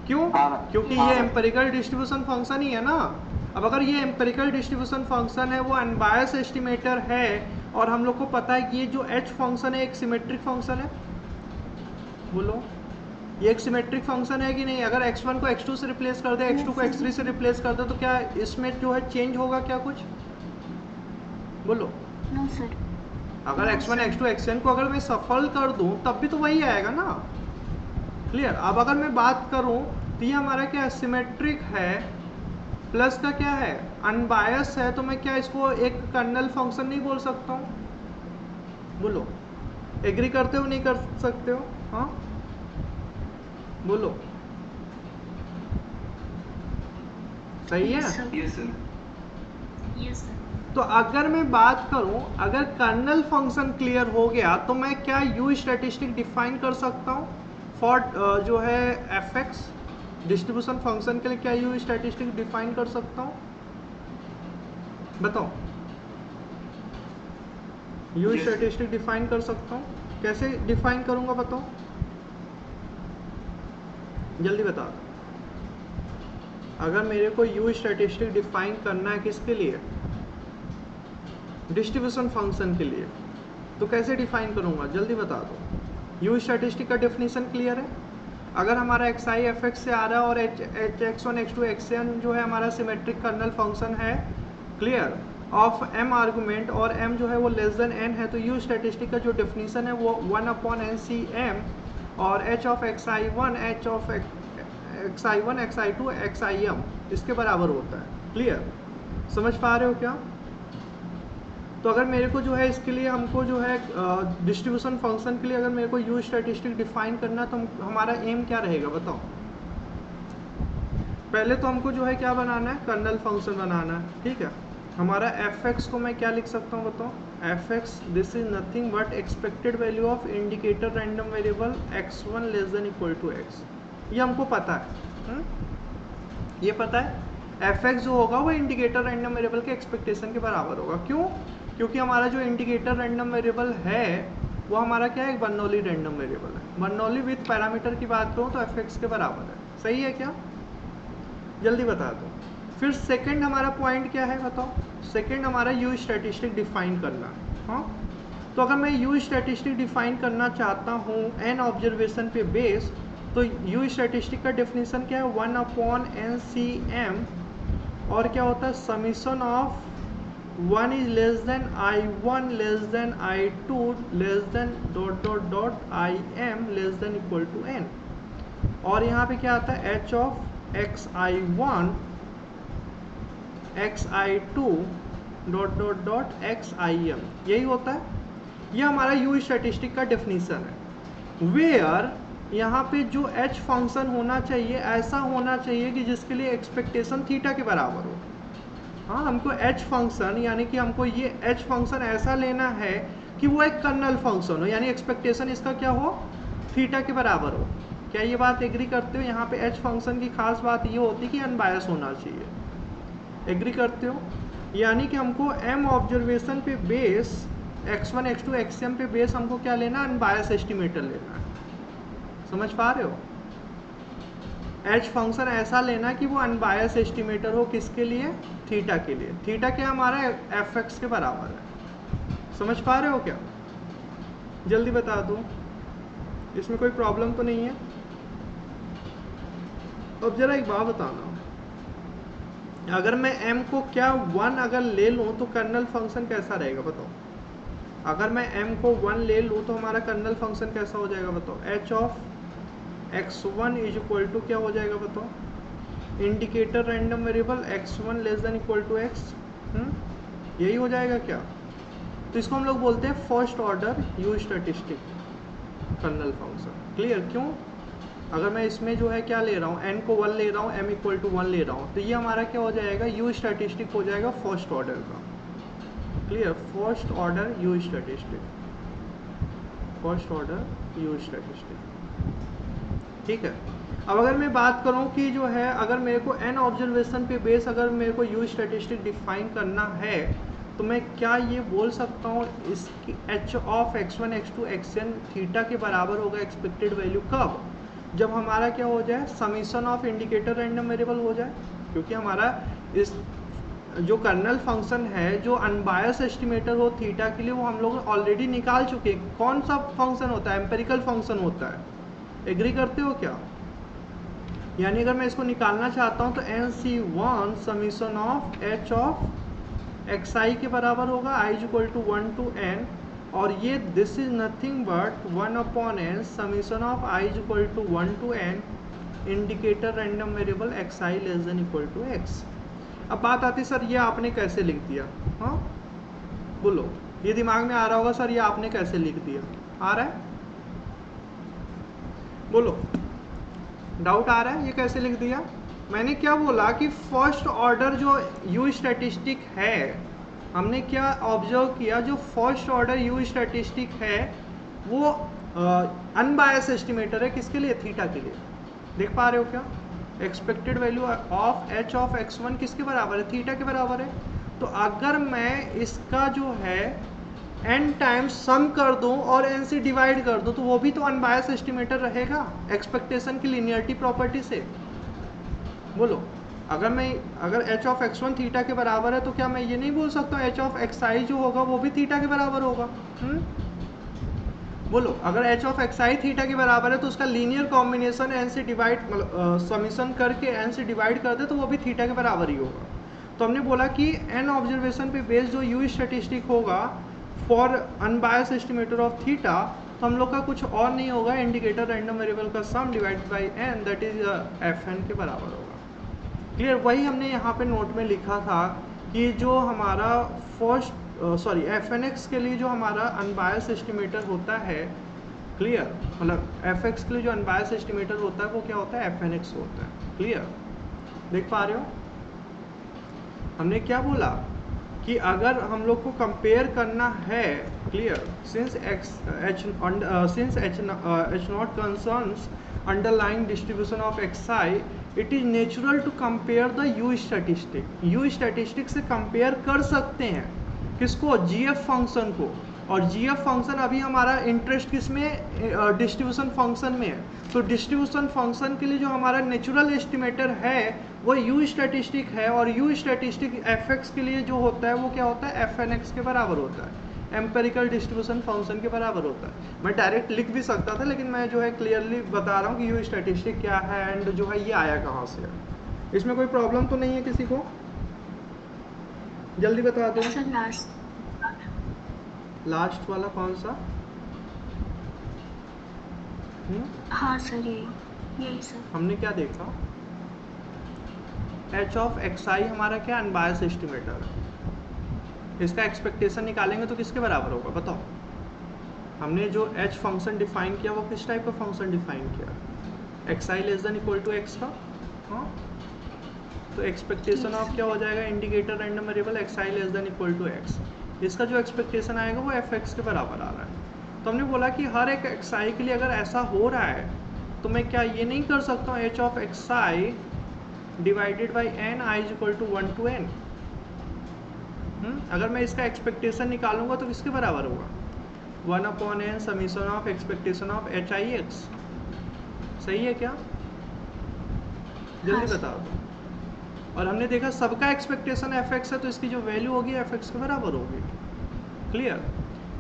क्यों? क्योंकि ये एम्पेरिकल डिस्ट्रीब्यूशन फंक्शन ही है ना। अब अगर ये एम्पेरिकल डिस्ट्रीब्यूशन फंक्शन है, वो अनबायस एस्टिमेटर है, और हम लोग को पता है कि ये जो h फंक्शन है एक सिमेट्रिक फंक्शन है। बोलो, ये एक सिमेट्रिक फंक्शन है कि नहीं? अगर x1 को x2 से रिप्लेस कर दे, x2 को x3 से रिप्लेस कर दे, तो क्या इसमें जो है चेंज होगा क्या कुछ? बोलो। No sir. अगर x1 x2 xn को अगर मैं सफल कर दूं तब भी तो वही आएगा ना। क्लियर? अब अगर मैं बात करूं तो ये हमारा क्या सिमेट्रिक है, प्लस का क्या है? अनबायस है, तो मैं क्या इसको एक कर्नल फंक्शन नहीं बोल सकता हूँ? बोलो, एग्री करते हो नहीं कर सकते हो? हाँ बोलो, सही है? Yes sir. Yes sir. Yes sir. तो अगर मैं बात करूं, अगर कर्नल फंक्शन क्लियर हो गया तो मैं क्या यू स्टैटिस्टिक डिफाइन कर सकता हूं फॉर जो है fx डिस्ट्रीब्यूशन फंक्शन के लिए? क्या यू स्टैटिस्टिक डिफाइन कर सकता हूं? बताओ। You Yes. स्टैटिस्टिक डिफाइन कर सकता हूं? कैसे डिफाइन करूंगा बताओ? जल्दी बता दो। अगर मेरे को यू स्टैटिस्टिक डिफाइन करना है किसके लिए? डिस्ट्रीब्यूशन फंक्शन के लिए, तो कैसे डिफाइन करूंगा? जल्दी बता दो। यू स्टैटिस्टिक का डेफिनेशन क्लियर है? अगर हमारा xi fx से आ रहा है और x1 x2 xn जो है हमारा सिमेट्रिक कर्नल फंक्शन है, क्लियर, ऑफ m आर्गुमेंट, और m जो है वो लेस देन n है, तो यू स्टैटिस्टिक का जो डेफिनेशन है वो 1/n और h of xi1 h of xi1 xi2 xim इसके बराबर होता है। क्लियर? समझ पा रहे हो क्या? तो अगर मेरे को जो है इसके लिए हमको जो है डिस्ट्रीब्यूशन फंक्शन के लिए अगर मेरे को यू स्टैटिस्टिक डिफाइन करना, तो हमारा एम क्या रहेगा बताओ? पहले तो हमको जो है क्या बनाना है, कर्नल फंक्शन बनाना है, ठीक है। हमारा fx को मैं क्या लिख सकता हूँ बताओ, fx this is nothing but expected value of indicator random variable x1 less than equal to x, ये हमको पता है, ये पता है। fx जो होगा वो इंडिकेटर रैंडम वेरिएबल के एक्सपेक्टेशन के बराबर होगा। क्यों? क्योंकि हमारा जो इंडिकेटर रैंडम वेरिएबल है वो हमारा क्या है, एक बर्नौली रैंडम वेरिएबल है। बर्नौली विथ पैरामीटर की बात करूँ तो fx के बराबर है, सही है क्या? जल्दी बता दो। फिर सेकंड हमारा पॉइंट क्या है बताओ, सेकंड हमारा यू स्टैटिस्टिक डिफाइन करना है। हाँ, तो अगर मैं यू स्टैटिस्टिक डिफाइन करना चाहता हूँ एन ऑब्जर्वेशन पे बेस, तो यू स्टैटिस्टिक का डेफिनेशन क्या है, 1/NCM, और क्या होता है, summation of 1 is less than I1 less than I2 less than dot dot dot IM less than equal to n, और यहाँ पे क्या आता है, h of xi1 xi2 dot dot dot xim, यही होता है। ये हमारा यू स्टैटिस्टिक का डेफिनेशन है। वेयर यहाँ पे जो h फंक्शन होना चाहिए ऐसा होना चाहिए कि जिसके लिए एक्सपेक्टेशन थीटा के बराबर हो। हाँ, हमको h फंक्शन यानी कि हमको ये h फंक्शन ऐसा लेना है कि वो एक कर्नल फंक्शन हो, यानी एक्सपेक्टेशन इसका क्या हो, थीटा के बराबर हो। क्या ये बात एग्री करते हो? यहाँ पे h फंक्शन की खास बात ये होती है कि अनबायस होना चाहिए, एग्री करते हो? यानी कि हमको m ऑब्जर्वेशन पे बेस x1 x2 xm पे बेस हमको क्या लेना, अनबायस एस्टिमेटर लेना है। समझ पा रहे हो? h फंक्शन ऐसा लेना कि वो अनबायस एस्टिमेटर हो, किसके लिए, थीटा के लिए। थीटा क्या हमारा fx के बराबर है। समझ पा रहे हो क्या? जल्दी बता दो, इसमें कोई प्रॉब्लम तो नहीं है? अब जरा एक बात बताना, अगर मैं m को क्या 1 अगर ले लूँ तो कर्नल फंक्शन कैसा रहेगा बताओ। अगर मैं m को 1 ले लूँ तो हमारा कर्नल फंक्शन कैसा हो जाएगा बताओ, h of x1 is equal to क्या हो जाएगा बताओ, indicator random variable x1 less than equal to x, यही हो जाएगा क्या? तो इसको हम लोग बोलते हैं first order U statistic kernel function. Clear? क्यों? अगर मैं इसमें जो है क्या ले रहा हूँ, n को 1 ले रहा हूँ, m इक्वल टू 1 ले रहा हूँ, तो ये हमारा क्या हो जाएगा, यू स्टैटिस्टिक हो जाएगा फर्स्ट ऑर्डर का। Clear? First order U statistic, first order U statistic, ठीक है। अब अगर मैं बात करूं कि जो है अगर मेरे को n ऑब्जर्वेशन पे बेस अगर मेरे को यू स्टैटिस्टिक डिफाइन करना है, तो मैं क्या ये बोल सकता हूँ इसकी h of x1 x2 xn theta के बराबर होगा एक्सपेक्टेड वैल्यू, कब? जब हमारा क्या हो जाए, summation of indicator random variable हो जाए। क्योंकि हमारा इस जो कर्नल फंक्शन है जो अनबायस एस्टिमेटर हो थीटा के लिए, वो हम लोग ऑलरेडी निकाल चुके हैं। कौन सा फंक्शन होता है, एम्पेरिकल फंक्शन होता है। एग्री करते हो क्या? यानी अगर मैं इसको निकालना चाहता हूँ तो NC1 summation of h of xi के बराबर होगा, i is equal to 1 to n, और ये this is nothing but 1/n summation of i is equal to 1 to n indicator random variable xi less than equal to x। अब बात आती है sir ये आपने कैसे लिख दिया, हाँ बोलो, ये दिमाग में आ रहा होगा सर ये आपने कैसे लिख दिया, आ रहा है? बोलो, डाउट आ रहा है ये कैसे लिख दिया? मैंने क्या बोला कि फर्स्ट ऑर्डर जो यू स्टैटिस्टिक है, हमने क्या ऑब्जर्व किया, जो फर्स्ट ऑर्डर यू स्टैटिस्टिक है वो अनबायस एस्टिमेटर है, किसके लिए, थीटा के लिए। देख पा रहे हो क्या? Expected value of h of x1 किसके बराबर है, थीटा के बराबर है। तो अगर मैं इसका जो है n टाइम्स सम कर दूं और n से डिवाइड कर दूं, तो वो भी तो अनबायस एस्टिमेटर रहेगा एक्सपेक्टेशन की लीनियरिटी प्रॉपर्टी से। बोलो, अगर h ऑफ x1 थीटा के बराबर है तो क्या मैं ये नहीं बोल सकता h ऑफ xi जो होगा वो भी थीटा के बराबर होगा? बोलो, अगर h ऑफ xi थीटा के बराबर है तो उसका लीनियर कॉम्बिनेशन n से डिवाइड समीशन करके n से डिवाइड कर दे तो वो भी थीटा के बराबर ही होगा। तो हमने बोला कि n ऑब्जर्वेशन पे बेस्ड जो यू स्टैटिस्टिक होगा for unbiased estimator of theta, तो हम लोग का कुछ और नहीं होगा, इंडिकेटर रैंडम वेरिएबल का sum divide by n, that is fn के बराबर होगा। क्लियर? वही हमने यहाँ पे नोट में लिखा था कि जो हमारा फर्स्ट fnx के लिए जो हमारा अनबायस एस्टिमेटर होता है, क्लियर, मतलब fx के लिए जो अनबायस एस्टिमेटर होता है वो क्या होता है, fnx होता है। क्लियर? देख पा रहे हो? हमने क्या बोला कि अगर हम लोग को कंपेयर करना है, clear, since H not concerns underlying distribution of xi, it is natural to compare the U statistic. U statistic से कंपेयर कर सकते हैं किसको? gf फंक्शन को। और gf फंक्शन अभी हमारा इंटरेस्ट किस में? डिस्ट्रीब्यूशन फंक्शन में है। तो डिस्ट्रीब्यूशन फंक्शन के लिए जो हमारा नेचुरल एस्टिमेटर है वो यू स्टैटिस्टिक है, और यू स्टैटिस्टिक fx के लिए जो होता है वो क्या होता है? fnx के बराबर होता है, एम्पेरिकल डिस्ट्रीब्यूशन फंक्शन के बराबर होता है। मैं डायरेक्ट लिख भी सकता था, लेकिन मैं जो है क्लियरली बता रहा हूँ कि यू स्टैटिस्टिक क्या है एंड जो है ये आया कहाँ से है। इसमें कोई प्रॉब्लम तो नहीं है किसी को? जल्दी बता दो। सर लास्ट वाला कौन सा? हाँ सर यही सर। हमने क्या देखा? h ऑफ xi हमारा क्या? अनबायस एस्टिमेटर है। इसका एक्सपेक्टेशन निकालेंगे तो किसके बराबर होगा बताओ? हमने जो h फंक्शन डिफाइन किया वो किस टाइप का फंक्शन डिफाइन किया? xi less than equal to x का। हाँ, तो एक्सपेक्टेशन ऑफ क्या हो जाएगा? Indicator random variable xi less than equal to x। इसका जो एक्सपेक्टेशन आएगा वो fx के बराबर आ रहा है। तो हमने बोला कि हर एक xi के लिए अगर ऐसा हो रहा है तो मैं क्या ये नहीं कर सकता हूँ h of xi divided by n i is equal to 1 to n? अगर मैं इसका एक्सपेक्टेशन निकालूंगा तो किसके बराबर होगा? 1/n summation of expectation of hix। सही है क्या? जल्दी बता दो। और हमने देखा सबका एक्सपेक्टेशन fx है, तो इसकी जो वैल्यू होगी fx के बराबर होगी। क्लियर?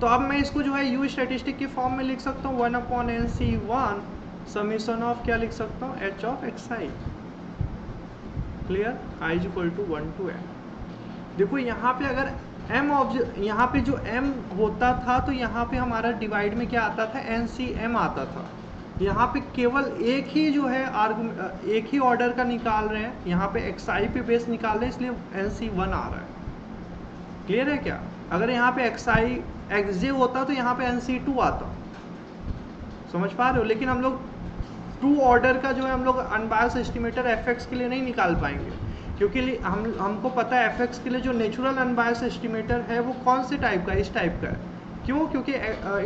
तो अब मैं इसको जो है यू स्टैटिस्टिक के फॉर्म में लिख सकता हूँ 1/n c1 समीशन ऑफ क्या लिख सकता हूँ? h of xi। Clear? i is equal to 1 to n। देखो यहाँ पे अगर m यहाँ पे जो m होता था तो यहाँ पे हमारा डिवाइड में क्या आता था? NCM आता था। यहाँ पे केवल एक ही जो है एक ही ऑर्डर का निकाल रहे हैं, यहाँ पे xi पे बेस निकाल रहे हैं, इसलिए NC1 आ रहा है। क्लियर है क्या? अगर यहाँ पे xi xj होता तो यहाँ पे NC2 आता। समझ पा रहे हो? लेकिन हम लोग टू ऑर्डर का जो है हम लोग अनबायस एस्टिमेटर fx के लिए नहीं निकाल पाएंगे, क्योंकि हमको पता है fx के लिए जो नेचुरल अनबायस एस्टिमेटर है वो कौन से टाइप का? इस टाइप का है। क्यों? क्योंकि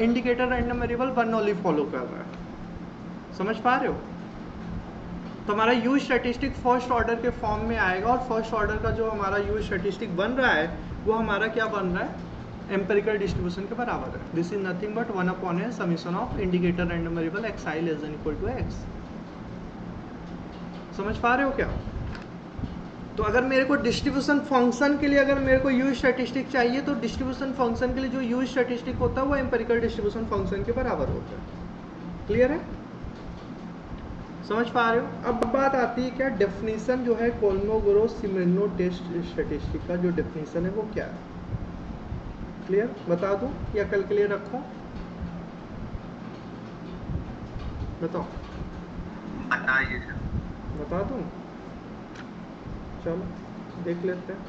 indicator random variable Bernoulli follow कर रहा है। समझ पा रहे हो? तो हमारा यू स्टैटिस्टिक फर्स्ट ऑर्डर के फॉर्म में आएगा, और फर्स्ट ऑर्डर का जो हमारा यू स्टैटिस्टिक बन रहा है वो हमारा क्या बन रहा है? एम्पेरिकल डिस्ट्रीब्यूशन के बराबर है। This is nothing but 1/n summation of indicator random variable xi less than equal to x। समझ पा रहे हो क्या? तो अगर मेरे को डिस्ट्रीब्यूशन फंक्शन के लिए अगर मेरे को यू स्टैटिस्टिक चाहिए तो डिस्ट्रीब्यूशन फंक्शन के लिए जो यू स्टैटिस्टिक होता है वो एम्पेरिकल डिस्ट्रीब्यूशन फंक्शन के बराबर होता है। क्लियर है? समझ पा रहे हो? अब बात आती है क्या डेफिनेशन जो है कोलमोगोरोव-सिमिनोव टेस्ट स्टैटिस्टिक का जो डेफिनेशन है वो क्या है? क्लियर? बता दूं या कल के लिए रखूं? बताओ। बताइए सर। बता दूं? चलो देख लेते हैं।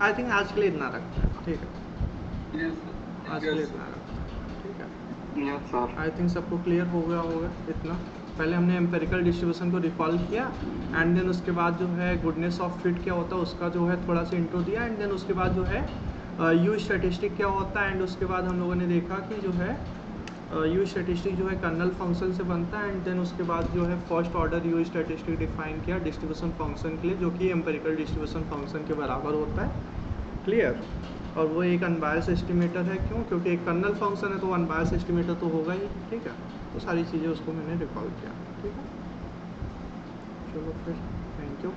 आई थिंक आज के लिए इतना रखते हैं, ठीक है? आज के लिए इतना रखते हैं, ठीक है? Yes sir. आई थिंक सबको क्लियर हो गया होगा इतना। पहले हमने एम्पेरिकल डिस्ट्रीब्यूशन को रिकॉल किया, एंड देन उसके बाद जो है गुडनेस ऑफ फिट क्या होता है उसका जो है थोड़ा सा इंट्रो दिया, एंड देन उसके बाद जो है यू स्टैटिस्टिक क्या होता है, एंड उसके बाद हम लोगों ने देखा कि जो है यू स्टैटिस्टिक जो है कर्नल फंक्शन से बनता है, एंड देन उसके बाद जो है first order U statistic define किया डिस्ट्रीब्यूशन फंक्शन के लिए, जो कि एम्पेरिकल डिस्ट्रीब्यूशन फंक्शन के बराबर होता है। क्लियर? और वो एक अनबायस एस्टिमेटर है। क्यों? क्योंकि एक कर्नल फंक्शन है तो अनबायस एस्टिमेटर तो होगा ही। ठीक है? तो सारी चीज़ें उसको मैंने रिकॉल किया। ठीक है? चलो फिर, थैंक यू।